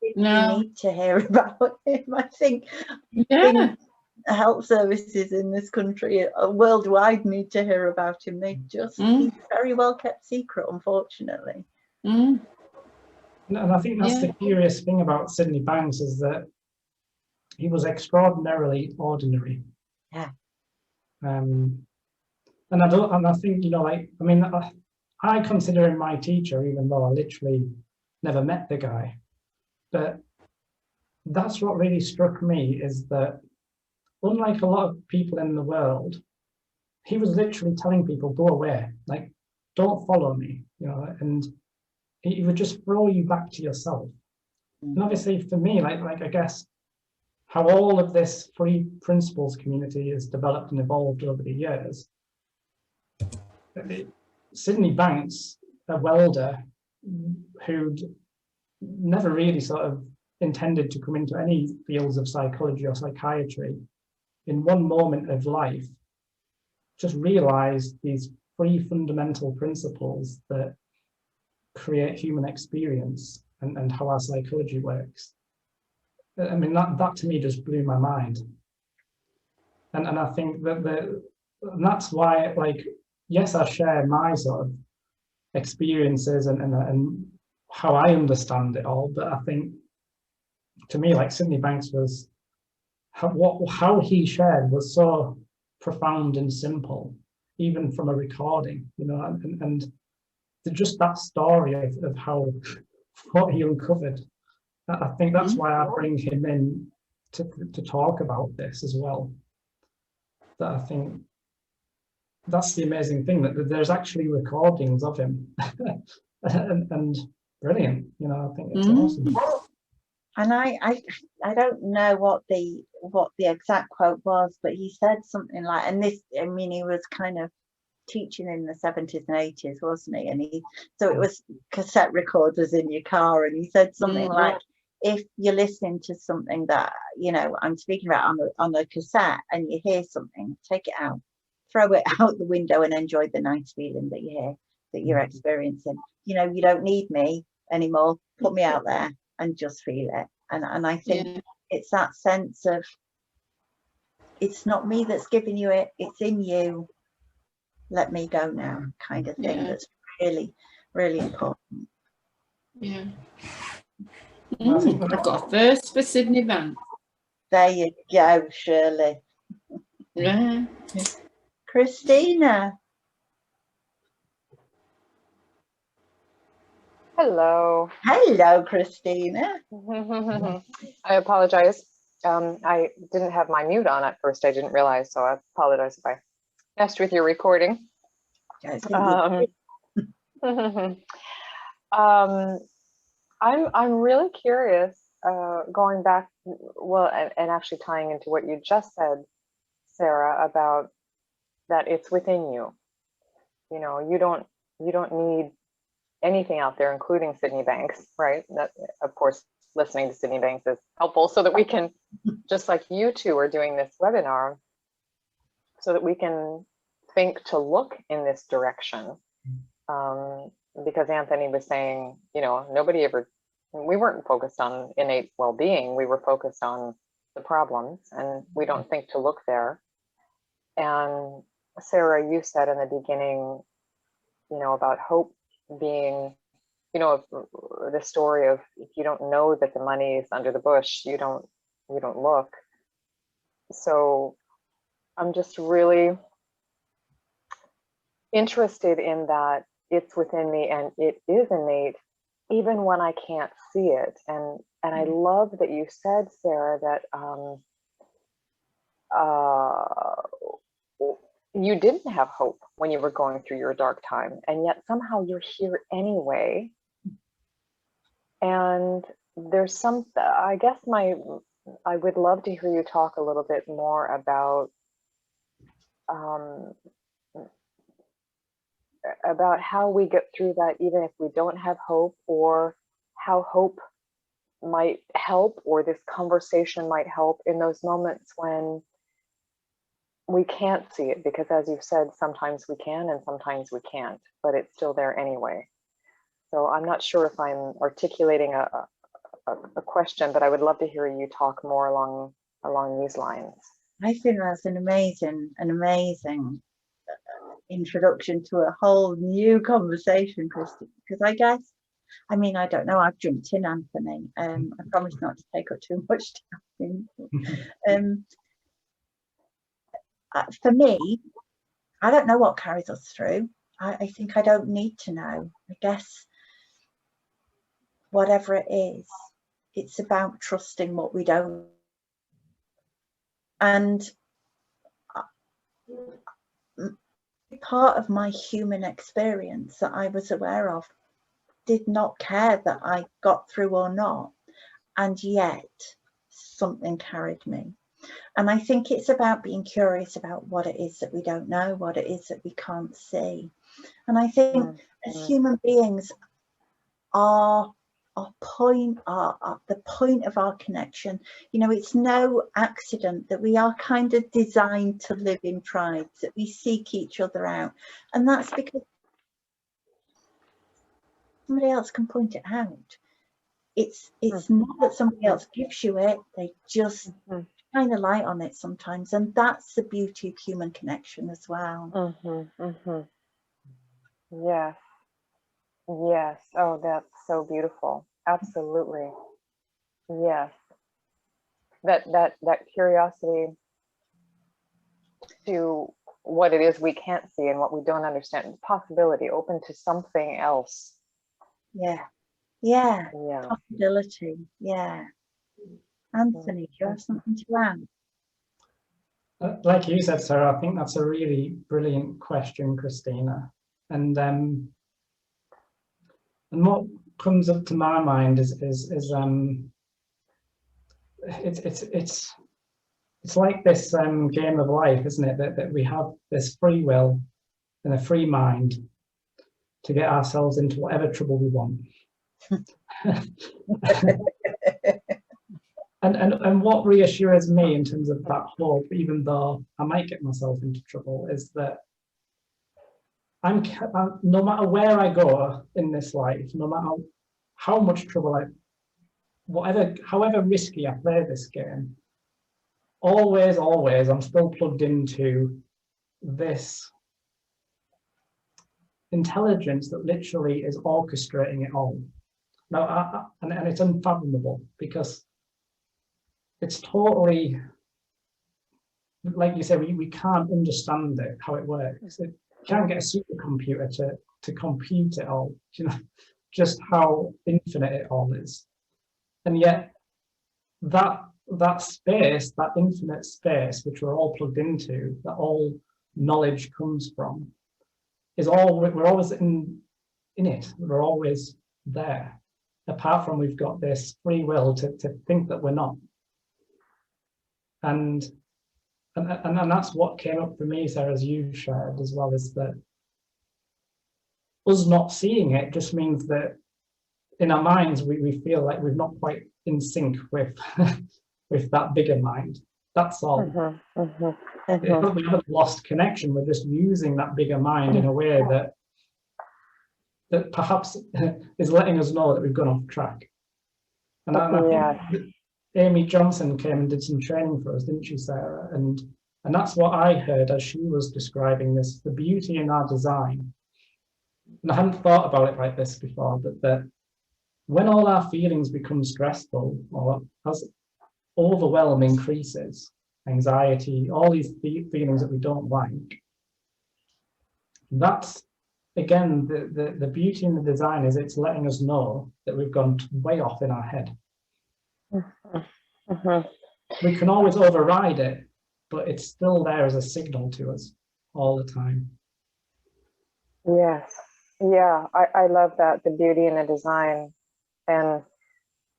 you need to hear about him. I think health services in this country worldwide need to hear about him. They just he's very well kept secret, unfortunately. And I think that's the curious thing about Sydney Banks, is that he was extraordinarily ordinary. Yeah. And I think, you know, like, I mean, I consider him my teacher, even though I literally never met the guy. But that's what really struck me, is that unlike a lot of people in the world, he was literally telling people, go away, like, don't follow me, you know, and he would just throw you back to yourself. And obviously for me, like I guess how all of this free principles community has developed and evolved over the years, Sydney Banks, a welder who'd never really sort of intended to come into any fields of psychology or psychiatry, in one moment of life, just realized these three fundamental principles that create human experience and how our psychology works. I mean, that to me just blew my mind. And I think that that's why, like, yes, I share my sort of experiences and how I understand it all, but I think to me, like, Sydney Banks was, how he shared was so profound and simple, even from a recording, you know, and just that story of how what he uncovered. I think that's why I bring him in to talk about this as well. That I think that's the amazing thing, that there's actually recordings of him, and brilliant. You know, I think it's awesome. And I don't know what the exact quote was, but he said something like, and this, I mean, he was kind of teaching in the 70s and 80s, wasn't he? And so it was cassette recorders in your car, and he said something like, if you're listening to something that, you know, I'm speaking about on a cassette, and you hear something, take it out, throw it out the window, and enjoy the nice feeling that you hear, that you're experiencing. You know, you don't need me anymore. Put me out there and just feel it. And I think it's that sense of, it's not me that's giving you it, it's in you. Let me go now, kind of thing. That's really, really important. Yeah. I've got a first for Sydney Banks. There you go, Shirley. Yeah. Christina. Hello. Hello, Christina. I apologize. I didn't have my mute on at first. I didn't realize, so I apologize if I messed with your recording. I'm really curious, going back, well, and actually tying into what you just said, Sarah, about that it's within you. You know, you don't need anything out there, including Sydney Banks, right? That, of course, listening to Sydney Banks is helpful, so that we can, just like you two are doing this webinar, so that we can think to look in this direction. Because Anthony was saying, you know, we weren't focused on innate well-being, we were focused on the problems, and we don't think to look there. And Sarah, you said in the beginning, you know, about hope being, you know, the story of, if you don't know that the money is under the bush, you don't look. So I'm just really interested in that it's within me and it is innate, even when I can't see it. And I love that you said, Sarah, that you didn't have hope when you were going through your dark time, and yet somehow you're here anyway. And there's some, I guess I would love to hear you talk a little bit more about how we get through that, even if we don't have hope, or how hope might help, or this conversation might help in those moments when we can't see it, because as you've said, sometimes we can and sometimes we can't, but it's still there anyway. So I'm not sure if I'm articulating a question, but I would love to hear you talk more along these lines. I think that's an amazing introduction to a whole new conversation, Christy, because I guess, I mean, I don't know, I've jumped in, Anthony. I promise not to take up too much time. For me, I don't know what carries us through. I think I don't need to know. I guess whatever it is, it's about trusting what we don't. And part of my human experience that I was aware of did not care that I got through or not, and yet something carried me. And I think it's about being curious about what it is that we don't know, what it is that we can't see. And I think as human beings, the point of our connection, you know, it's no accident that we are kind of designed to live in tribes, that we seek each other out. And that's because somebody else can point it out. It's not that somebody else gives you it, they just shine a light on it sometimes, and that's the beauty of human connection as well. Yes. Yes. Oh, that's so beautiful. Absolutely. Yes. That curiosity to what it is we can't see and what we don't understand, possibility, open to something else. Yeah. Possibility. Yeah. Anthony, do you have something to add? Like you said, Sarah, I think that's a really brilliant question, Christina. And what comes up to my mind is it's like this game of life, isn't it? That we have this free will and a free mind to get ourselves into whatever trouble we want. And what reassures me in terms of that hope, even though I might get myself into trouble, is that I'm no matter where I go in this life, no matter how much trouble however risky I play this game, always, I'm still plugged into this intelligence that literally is orchestrating it all. Now, and it's unfathomable, because it's totally, like you say, we can't understand it, how it works. It can't get a supercomputer to compute it all, you know, just how infinite it all is. And yet that space, that infinite space, which we're all plugged into, that all knowledge comes from, we're always in it. We're always there, apart from we've got this free will to think that we're not. And that's what came up for me, Sarah, as you shared as well, is that us not seeing it just means that in our minds we feel like we're not quite in sync with with that bigger mind. That's all. We haven't lost connection. We're just using that bigger mind in a way that perhaps is letting us know that we've gone off track. And I think Amy Johnson came and did some training for us, didn't she, Sarah? And that's what I heard as she was describing this, the beauty in our design. And I hadn't thought about it like this before, but that when all our feelings become stressful, or as overwhelm increases, anxiety, all these feelings that we don't like, that's, again, the beauty in the design is it's letting us know that we've gone way off in our head. We can always override it, but it's still there as a signal to us all the time. Yes. Yeah, I love that, the beauty in the design. And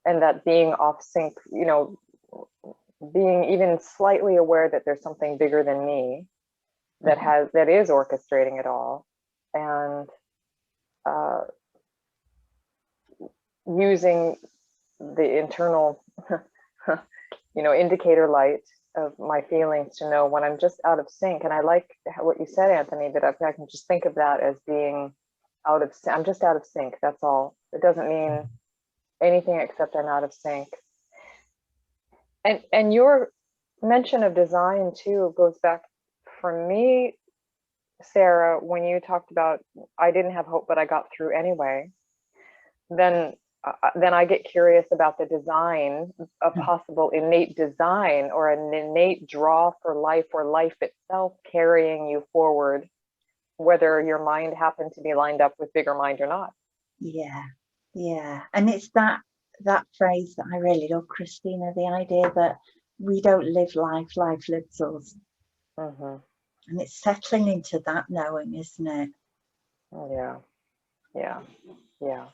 and that being off sync, you know, being even slightly aware that there's something bigger than me that is orchestrating it all, and using the internal you know, indicator light of my feelings to know when I'm just out of sync. And I like what you said, Anthony, that I can just think of that as being out of sync. I'm just out of sync, that's all. It doesn't mean anything except I'm out of sync. And your mention of design too goes back, for me, Sarah, when you talked about I didn't have hope but I got through anyway, then I get curious about the design, a possible innate design or an innate draw for life, or life itself carrying you forward, whether your mind happened to be lined up with bigger mind or not. Yeah, yeah. And it's that phrase that I really love, Christina, the idea that we don't live life, life lives us. Mm-hmm. And it's settling into that knowing, isn't it? Yeah, yeah, yeah.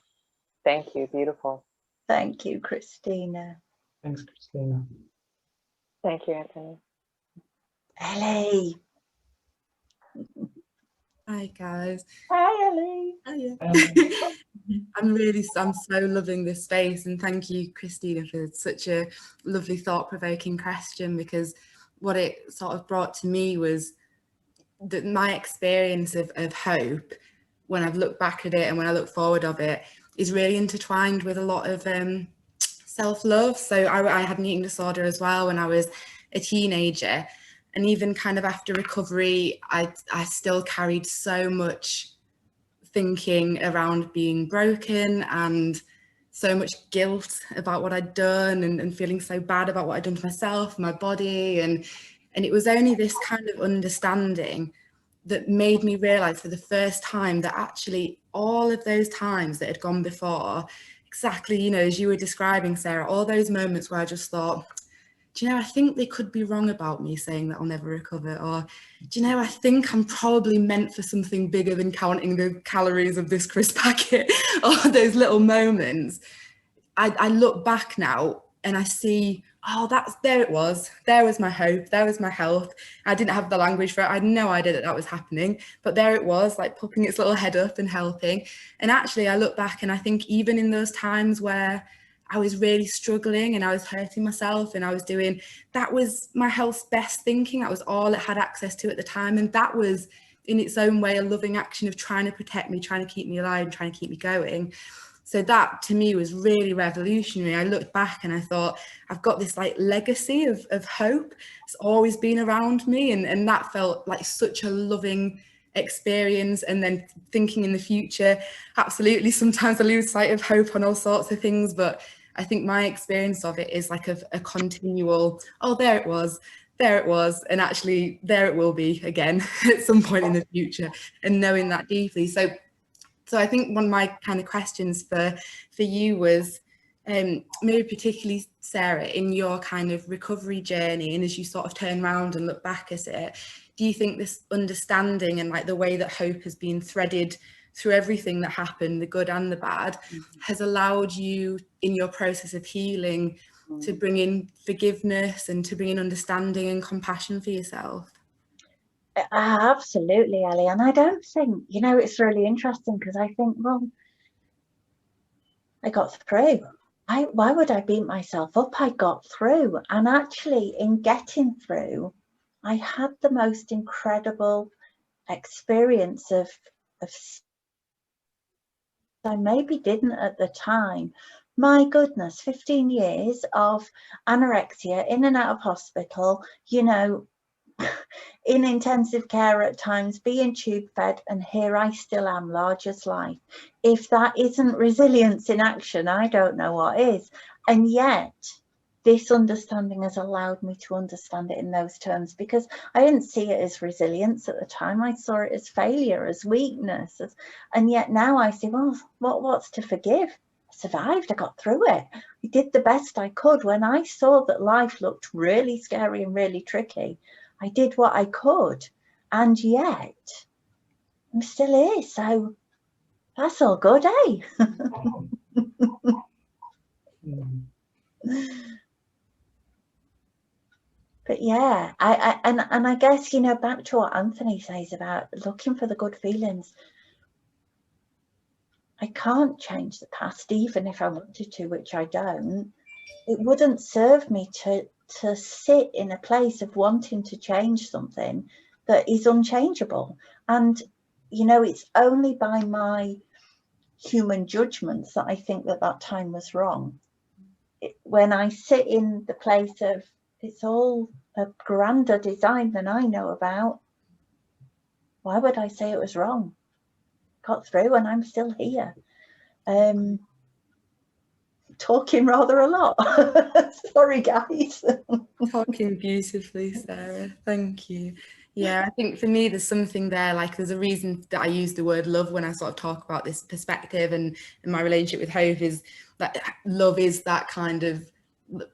Thank you, beautiful. Thank you, Christina. Thanks, Christina. Thank you, Anthony. Ellie. Hi guys. Hi, Ellie. Hiya. I'm so loving this space, and thank you, Christina, for such a lovely thought-provoking question, because what it sort of brought to me was that my experience of hope, when I've looked back at it and when I look forward of it, is really intertwined with a lot of self-love. So I had an eating disorder as well when I was a teenager, and even kind of after recovery, I still carried so much thinking around being broken and so much guilt about what I'd done, and feeling so bad about what I'd done to myself, my body, and it was only this kind of understanding that made me realize for the first time that actually all of those times that had gone before, exactly, you know, as you were describing, Sarah, all those moments where I just thought, do you know, I think they could be wrong about me saying that I'll never recover, or do you know, I think I'm probably meant for something bigger than counting the calories of this crisp packet, or those little moments. I look back now and I see, oh, there it was. There was my hope. There was my health. I didn't have the language for it. I had no idea that was happening, but there it was, like popping its little head up and helping. And actually I look back and I think even in those times where I was really struggling and I was hurting myself and I was doing, that was my health's best thinking. That was all it had access to at the time. And that was in its own way a loving action of trying to protect me, trying to keep me alive and trying to keep me going. So that to me was really revolutionary. I looked back and I thought, I've got this like legacy of hope. It's always been around me. And that felt like such a loving experience. And then thinking in the future, absolutely, sometimes I lose sight of hope on all sorts of things. But I think my experience of it is like a continual, oh, there it was. There it was, and actually there it will be again at some point in the future, and knowing that deeply. So I think one of my kind of questions for you was maybe particularly, Sarah, in your kind of recovery journey, and as you sort of turn around and look back at it, do you think this understanding and like the way that hope has been threaded through everything that happened, the good and the bad, has allowed you in your process of healing to bring in forgiveness and to bring in understanding and compassion for yourself? Absolutely, Ellie. And I don't think, you know, it's really interesting because I think, well, I got through. Why would I beat myself up? I got through. And actually, in getting through, I had the most incredible experience of I maybe didn't at the time. My goodness, 15 years of anorexia, in and out of hospital, you know, in intensive care at times, being tube fed, and here I still am, large as life. If that isn't resilience in action, I don't know what is. And yet this understanding has allowed me to understand it in those terms, because I didn't see it as resilience at the time. I saw it as failure, as weakness, and yet now I see, well, what's to forgive? I survived, I got through it. I did the best I could. When I saw that life looked really scary and really tricky, I did what I could, and yet I'm still here. So that's all good, eh? Mm. But yeah, I guess, you know, back to what Anthony says about looking for the good feelings. I can't change the past, even if I wanted to, which I don't. It wouldn't serve me to sit in a place of wanting to change something that is unchangeable. And, you know, it's only by my human judgments that I think that that time was wrong. When I sit in the place of, it's all a grander design than I know about, why would I say it was wrong? Got through and I'm still here. Talking rather a lot. Sorry, guys. Talking beautifully, Sarah. Thank you. Yeah, I think for me, there's something there, like there's a reason that I use the word love when I sort of talk about this perspective and my relationship with Hope, is that love is that kind of,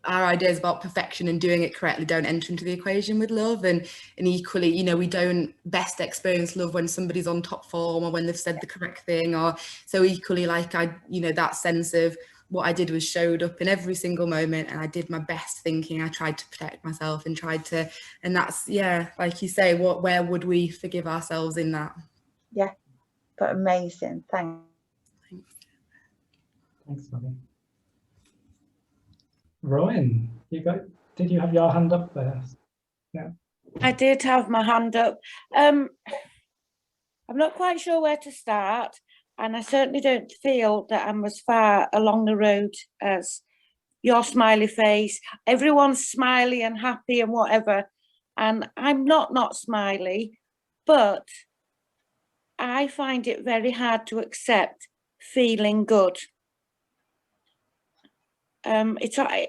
our ideas about perfection and doing it correctly don't enter into the equation with love. And equally, you know, we don't best experience love when somebody's on top form or when they've said the correct thing. Or so equally, like you know, that sense of what I did was showed up in every single moment, and I did my best thinking. I tried to protect myself and tried to, and that's, yeah, like you say, where would we forgive ourselves in that? Yeah, but amazing. Thanks. Thanks, Abby. Rowan, did you have your hand up first? Yeah. I did have my hand up. I'm not quite sure where to start, and I certainly don't feel that I'm as far along the road as your smiley face. Everyone's smiley and happy and whatever, and I'm not smiley, but I find it very hard to accept feeling good. I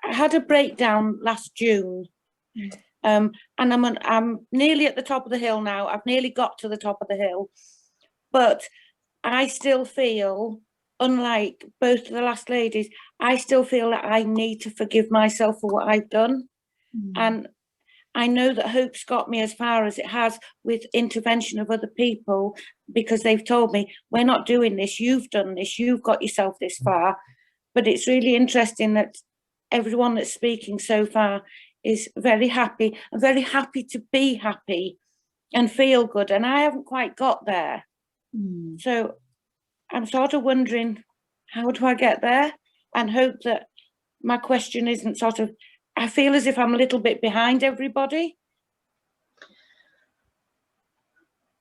had a breakdown last June. And I'm nearly at the top of the hill now. I've nearly got to the top of the hill, but I still feel, unlike both of the last ladies, I still feel that I need to forgive myself for what I've done. And I know that Hope's got me as far as it has with intervention of other people, because they've told me, we're not doing this, you've done this, you've got yourself this far. But it's really interesting that everyone that's speaking so far is very happy to be happy and feel good, and I haven't quite got there. So I'm sort of wondering, how do I get there? And hope that my question isn't sort of, I feel as if I'm a little bit behind everybody.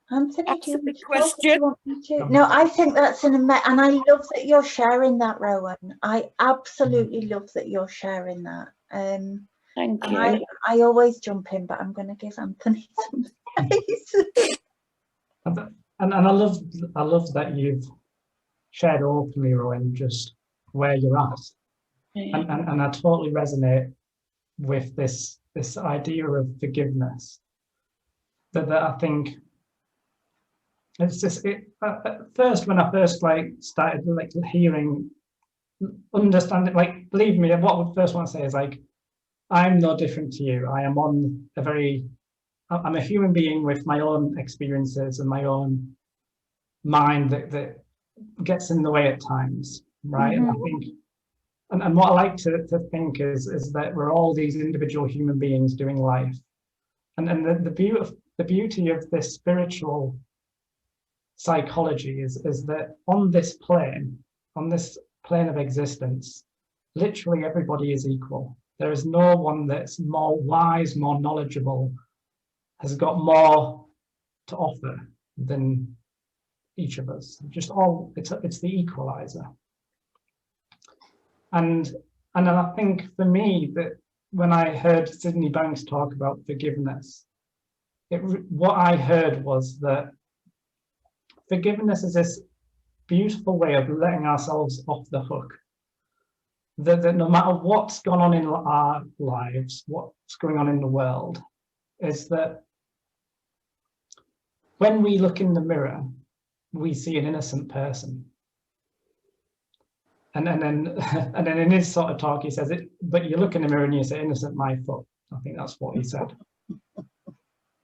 Anthony, That's do you a big want to talk, or do you want me to? No. No, I think that's and I love that you're sharing that, Rowan. I absolutely love that you're sharing that. Thank you. I always jump in, but I'm going to give Anthony some space. And I love that you've shared openly, Rowan, just where you're at. Yeah. And I totally resonate with this idea of forgiveness. That I think it's just at first, when I first started hearing, understanding, believe me, what I would first want to say is I'm no different to you. I'm a human being with my own experiences and my own mind that gets in the way at times, right? And I think, and what I like to think is that we're all these individual human beings doing life, and the beauty of this spiritual psychology is that on this plane of existence, literally everybody is equal. There is no one that's more wise, more knowledgeable, has got more to offer than each of us. Just all, it's the equalizer. And I think for me, that when I heard Sydney Banks talk about forgiveness, what I heard was that forgiveness is this beautiful way of letting ourselves off the hook. That no matter what's gone on in our lives, what's going on in the world, is that when we look in the mirror, we see an innocent person. And then in his sort of talk, he says it, but you look in the mirror and you say, innocent my foot. I think that's what he said.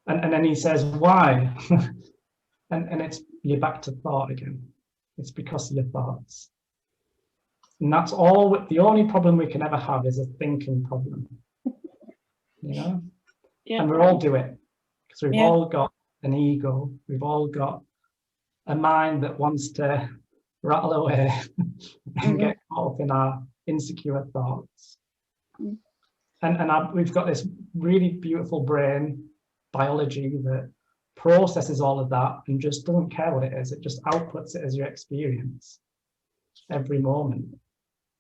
And then he says, why? and you're back to thought again. It's because of your thoughts. And that's all, the only problem we can ever have is a thinking problem, you know? Yeah. And we all do it, because we've Yeah. all got an ego, we've all got a mind that wants to rattle away and get caught up in our insecure thoughts. Mm. And we've got this really beautiful brain, biology, that processes all of that and just doesn't care what it is. It just outputs it as your experience every moment.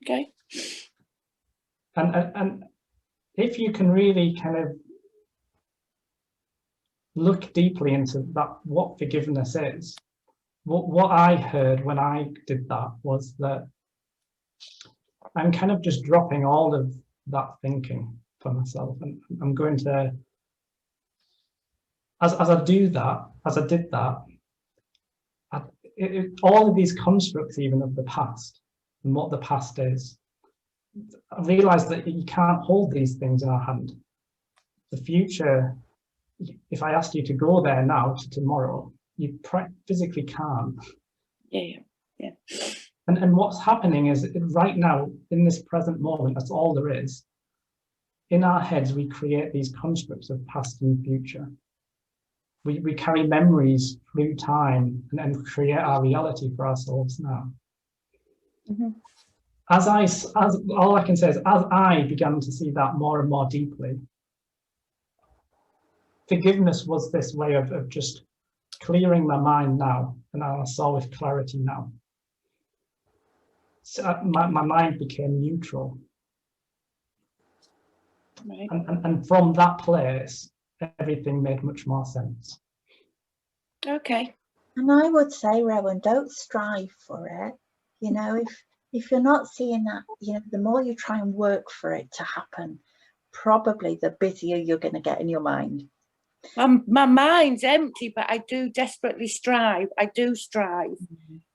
Okay. And if you can really kind of look deeply into that, what forgiveness is, what I heard when I did that was that I'm kind of just dropping all of that thinking for myself, and I'm going to, as I do that, as I did that, all of these constructs, even of the past and what the past is, I realized that you can't hold these things in our hand. The future, if I asked you to go there now to tomorrow, you physically can't. Yeah. Yeah. And what's happening is, right now, in this present moment, that's all there is. In our heads, we create these constructs of past and future. We carry memories through time and create our reality for ourselves now. Mm-hmm. As all I can say is, as I began to see that more and more deeply, forgiveness was this way of just clearing my mind now, and I saw with clarity now. So my mind became neutral. Right. And from that place, everything made much more sense. Okay. And I would say, Rowan, don't strive for it. You know, if you're not seeing that, you know, the more you try and work for it to happen, probably the busier you're going to get in your mind. My mind's empty, but I do desperately strive. I do strive.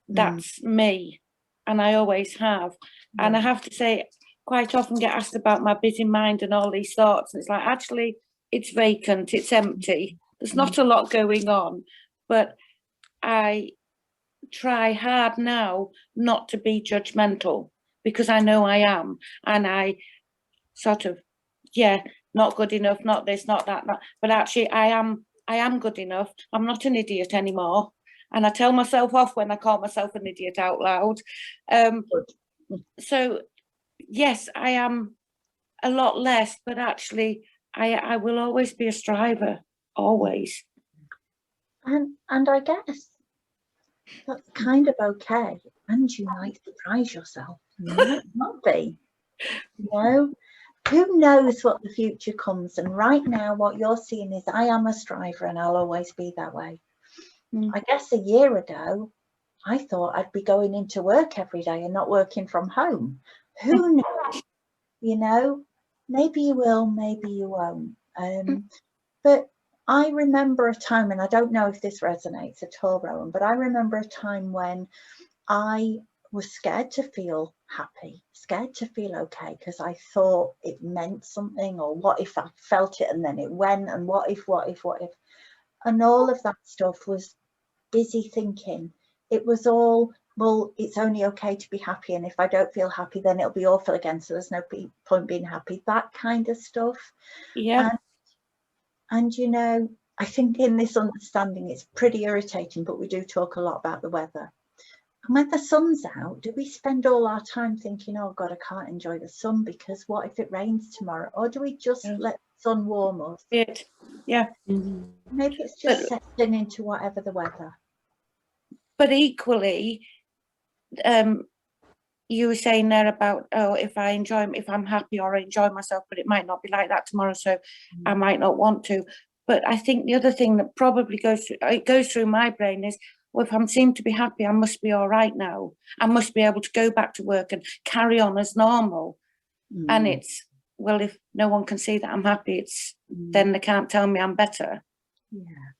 That's me, and I always have. And I have to say, quite often get asked about my busy mind and all these thoughts, and it's like, actually, it's vacant, it's empty. There's not a lot going on, but I try hard now not to be judgmental, because I know I am, and I sort of, not good enough, not this, not that, but actually I am good enough. I'm not an idiot anymore. And I tell myself off when I call myself an idiot out loud. So yes, I am a lot less, but actually I will always be a striver, always. And I guess that's kind of okay. And you might surprise yourself. You might not be. You know, who knows what the future comes? And right now, what you're seeing is, I am a striver and I'll always be that way. I guess a year ago, I thought I'd be going into work every day and not working from home. Who knows? You know, maybe you will, maybe you won't. But I remember a time, and I don't know if this resonates at all, Rowan, but I remember a time when I was scared to feel happy, scared to feel okay, because I thought it meant something, or what if I felt it and then it went, and what if, and all of that stuff was busy thinking. It was all, well, it's only okay to be happy, and if I don't feel happy, then it'll be awful again, so there's no point being happy, that kind of stuff. And you know, I think in this understanding, it's pretty irritating, but we do talk a lot about the weather. And when the sun's out, do we spend all our time thinking, oh God, I can't enjoy the sun because what if it rains tomorrow? Or do we just let the sun warm us? Maybe it's just settling into whatever the weather. But equally, you were saying there about, if I'm happy or I enjoy myself, but it might not be like that tomorrow, so I might not want to. But I think the other thing that probably goes through my brain is, well, if I seem to be happy, I must be all right now. I must be able to go back to work and carry on as normal. And it's, well, if no one can see that I'm happy, then they can't tell me I'm better. Yeah.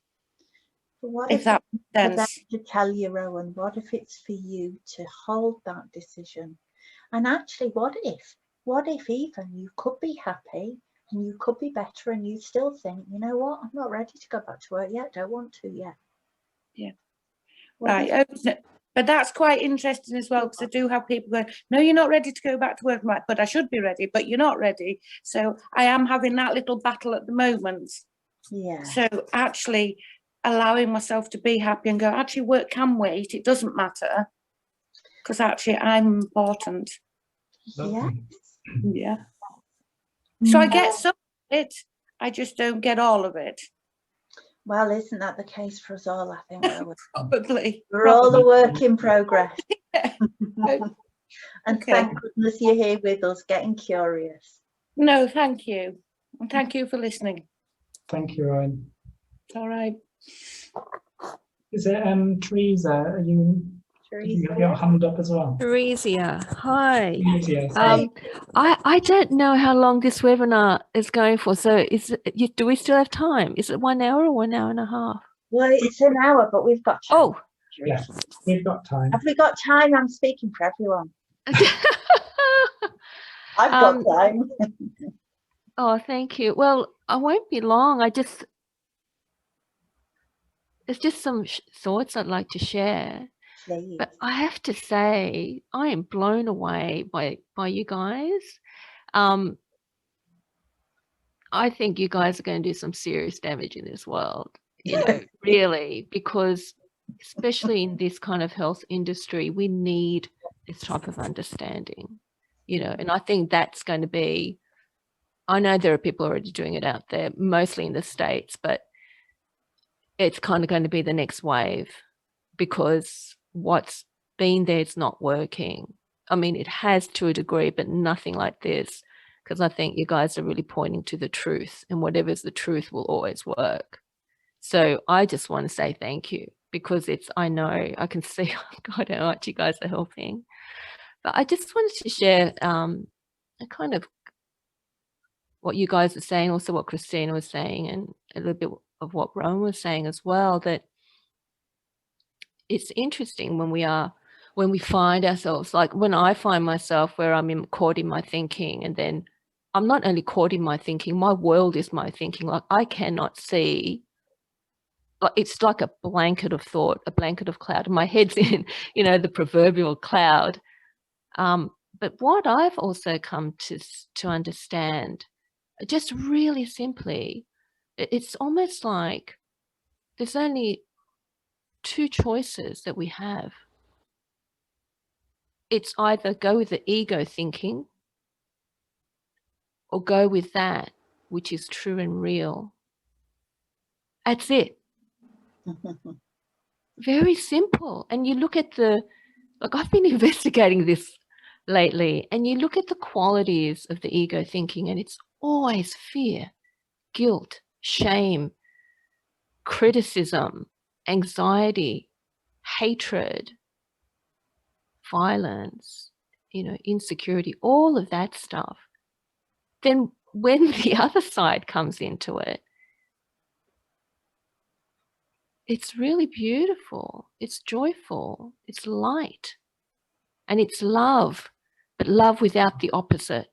But what if that makes sense. To tell you, Rowan, what if it's for you to hold that decision? And actually, what if even you could be happy and you could be better, and you still think, you know what, I'm not ready to go back to work yet, don't want to yet. Yeah. What right, But that's quite interesting as well, because I do have people going, no, you're not ready to go back to work. I'm like, but I should be ready, but you're not ready. So I am having that little battle at the moment. Yeah. So actually allowing myself to be happy and go, actually work can wait, it doesn't matter, because actually I'm important. Yeah. Yeah. So I get some of it, I just don't get all of it. Well, isn't that the case for us all? I think Probably. we're all a work in progress. Okay. And thank goodness you're here with us, getting curious. No, thank you. And thank you for listening. Thank you, Rowan. It's all right. Is it Teresa? Have you got your hand up as well? Teresa, hi. Teresa, I don't know how long this webinar is going for. So do we still have time? Is it 1 hour or 1 hour and a half? Well, it's an hour, but we've got time. Oh, yeah, we've got time. Have we got time? I'm speaking for everyone. I've got time. Oh, thank you. Well, I won't be long. There's just some thoughts I'd like to share. Please. But I have to say, I am blown away by you guys. I think you guys are going to do some serious damage in this world, really, because especially in this kind of health industry, we need this type of understanding, and I think that's going to be, I know there are people already doing it out there, mostly in the States, but it's kind of going to be the next wave, because what's been there, it's not working. I mean, it has to a degree, but nothing like this, because I think you guys are really pointing to the truth, and whatever's the truth will always work. So I just want to say thank you, because I know I can see, God, how much you guys are helping. But I just wanted to share a kind of what you guys are saying, also what Christina was saying, and a little bit of what Rowan was saying as well, that it's interesting when we find ourselves, like when I find myself where I'm caught in my thinking, and then I'm not only caught in my thinking, my world is my thinking. Like I cannot see, like it's like a blanket of thought, a blanket of cloud. My head's in, the proverbial cloud. But what I've also come to understand, just really simply, it's almost like there's only two choices that we have. It's either go with the ego thinking or go with that which is true and real. That's it. Very simple. And you look at I've been investigating this lately, and you look at the qualities of the ego thinking, and it's always fear, guilt, shame, criticism, anxiety, hatred, violence, insecurity, all of that stuff. Then when the other side comes into it, it's really beautiful, it's joyful, it's light, and it's love, but love without the opposite.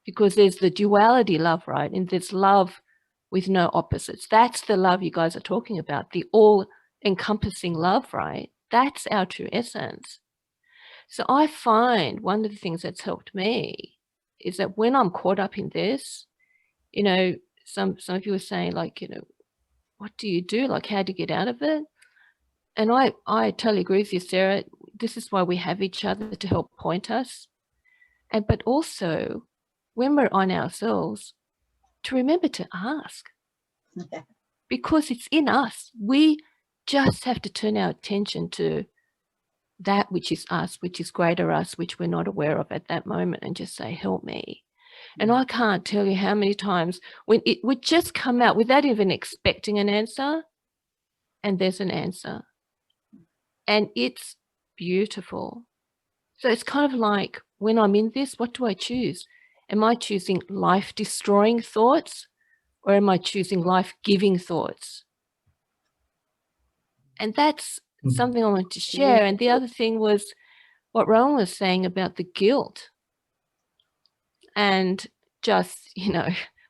Because there's the duality love, right? And there's love with no opposites. That's the love you guys are talking about, the all-encompassing love, right? That's our true essence. So I find one of the things that's helped me is that when I'm caught up in this, some of you were saying, like, what do you do? Like, how do you get out of it? And I totally agree with you, Sarah. This is why we have each other, to help point us. But also, when we're on ourselves, to remember to ask. Yeah. Because it's in us. We just have to turn our attention to that which is us, which is greater us, which we're not aware of at that moment, and just say, help me. And I can't tell you how many times when it would just come out without even expecting an answer, and there's an answer. And it's beautiful. So it's kind of like, when I'm in this, what do I choose? Am I choosing life-destroying thoughts, or am I choosing life-giving thoughts? And that's something I wanted to share. And the other thing was what Rowan was saying about the guilt. And just,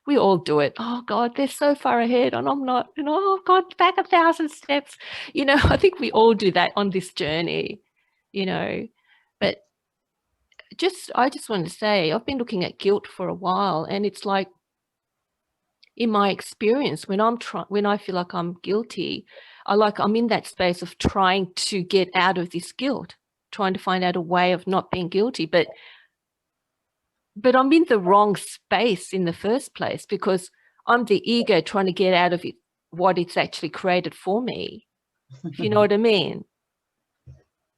We all do it. Oh God, they're so far ahead and I'm not, and oh God, back 1,000 steps. I think we all do that on this journey, but I just wanted to say, I've been looking at guilt for a while, and it's like, in my experience, when I feel like I'm guilty, I'm in that space of trying to get out of this guilt, trying to find out a way of not being guilty, but I'm in the wrong space in the first place, because I'm the ego trying to get out of it what it's actually created for me, if you know what I mean.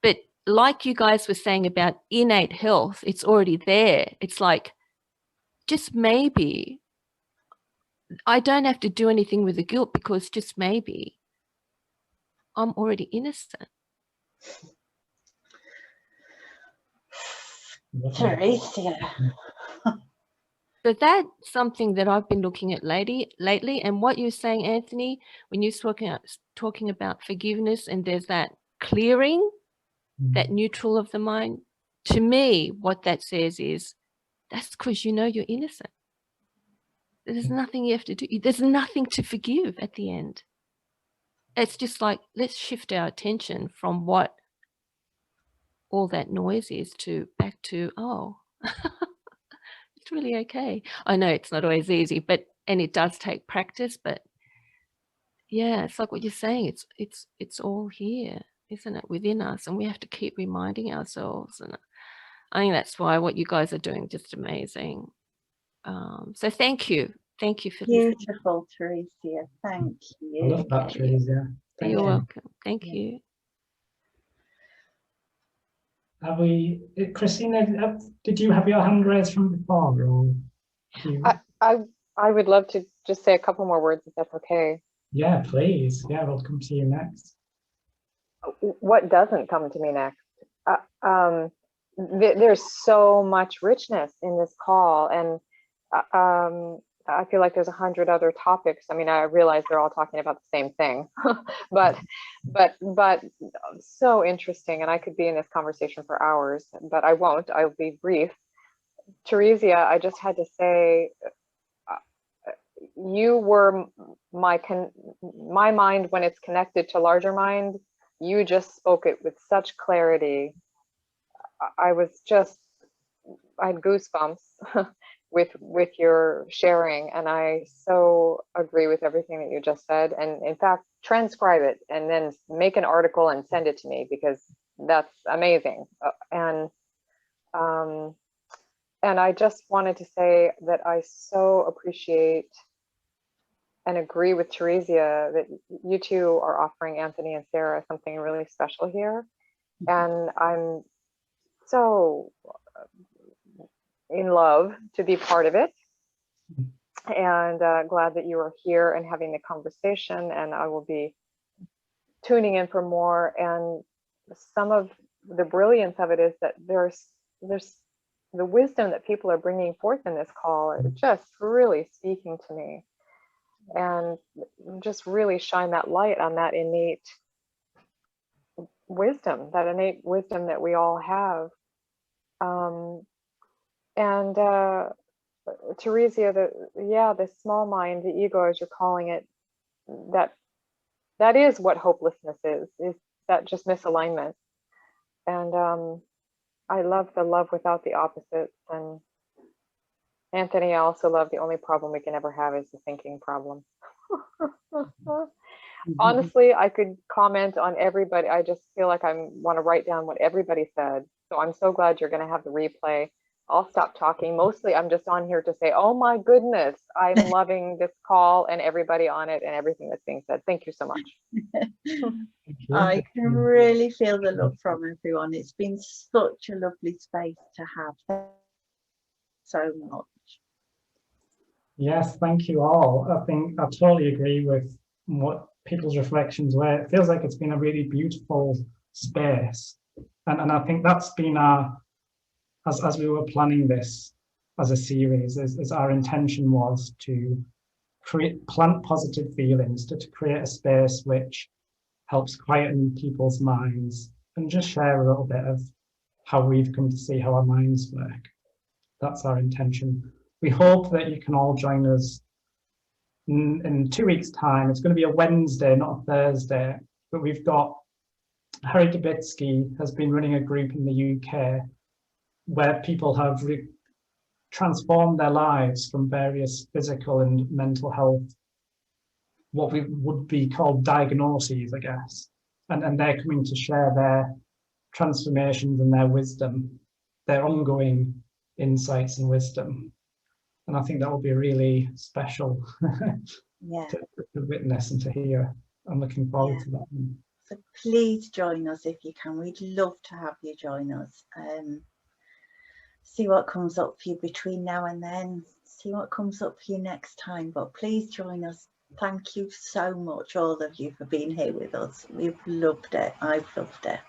But like you guys were saying about innate health, it's already there. It's like, just maybe I don't have to do anything with the guilt, because just maybe I'm already innocent. Teresa. So that's something that I've been looking at lately. And what you're saying, Anthony, when you're talking about forgiveness, and there's that clearing, that neutral of the mind, to me, what that says is, that's because you're innocent. There's nothing you have to do. There's nothing to forgive at the end. It's just like, let's shift our attention from what all that noise is back to, oh, it's really okay. I know it's not always easy, and it does take practice, but yeah, it's like what you're saying. It's all here, isn't it, within us? And we have to keep reminding ourselves. And I think that's why what you guys are doing is just amazing. So thank you. Thank you for listening. Beautiful, Teresa. Thank you. I love that, Teresa. Thank You're you. welcome. Thank you. Have we, Christina, did you have your hand raised from before? Or you... I would love to just say a couple more words, if that's okay. Yeah, please. Yeah, we'll come to you next. What doesn't come to me next? There's so much richness in this call, and I feel like there's 100 other topics. I mean, I realize they're all talking about the same thing, but so interesting. And I could be in this conversation for hours, but I won't. I'll be brief. Teresa, I just had to say, you were my mind when it's connected to larger mind. You just spoke it with such clarity. I had goosebumps with your sharing, and I so agree with everything that you just said. And in fact, transcribe it and then make an article and send it to me, because that's amazing. And I just wanted to say that I so appreciate and agree with Teresa that you two are offering Anthony and Sarah something really special here. And I'm so in love to be part of it, and glad that you are here and having the conversation, and I will be tuning in for more. And some of the brilliance of it is that there's the wisdom that people are bringing forth in this call is just really speaking to me, and just really shine that light on that innate wisdom that we all have. And Teresa, the small mind, the ego, as you're calling it, that is what hopelessness is that just misalignment. And I love the love without the opposites. And Anthony, I also love the only problem we can ever have is the thinking problem. Honestly, I could comment on everybody. I just feel like I want to write down what everybody said. So I'm so glad you're going to have the replay. I'll stop talking. Mostly I'm just on here to say, oh my goodness, I'm loving this call and everybody on it and everything that's being said. Thank you so much. I can really feel the love from everyone. It's been such a lovely space to have. Thank you so much. Yes, thank you all. I think I totally agree with what people's reflections were. It feels like it's been a really beautiful space. And I think that's been as we were planning this as a series, as our intention was to plant positive feelings, to create a space which helps quieten people's minds, and just share a little bit of how we've come to see how our minds work. That's our intention. we hope that you can all join us in 2 weeks' time. It's going to be a Wednesday, not a Thursday, but we've got Harry Dubitsky has been running a group in the UK where people have transformed their lives from various physical and mental health, what we would be called diagnoses, I guess. And they're coming to share their transformations and their wisdom, their ongoing insights and wisdom. And I think that will be really special to witness and to hear. I'm looking forward to that. So please join us if you can. We'd love to have you join us. See what comes up for you between now and then. See what comes up for you next time. But please join us. Thank you so much, all of you, for being here with us. We've loved it. I've loved it.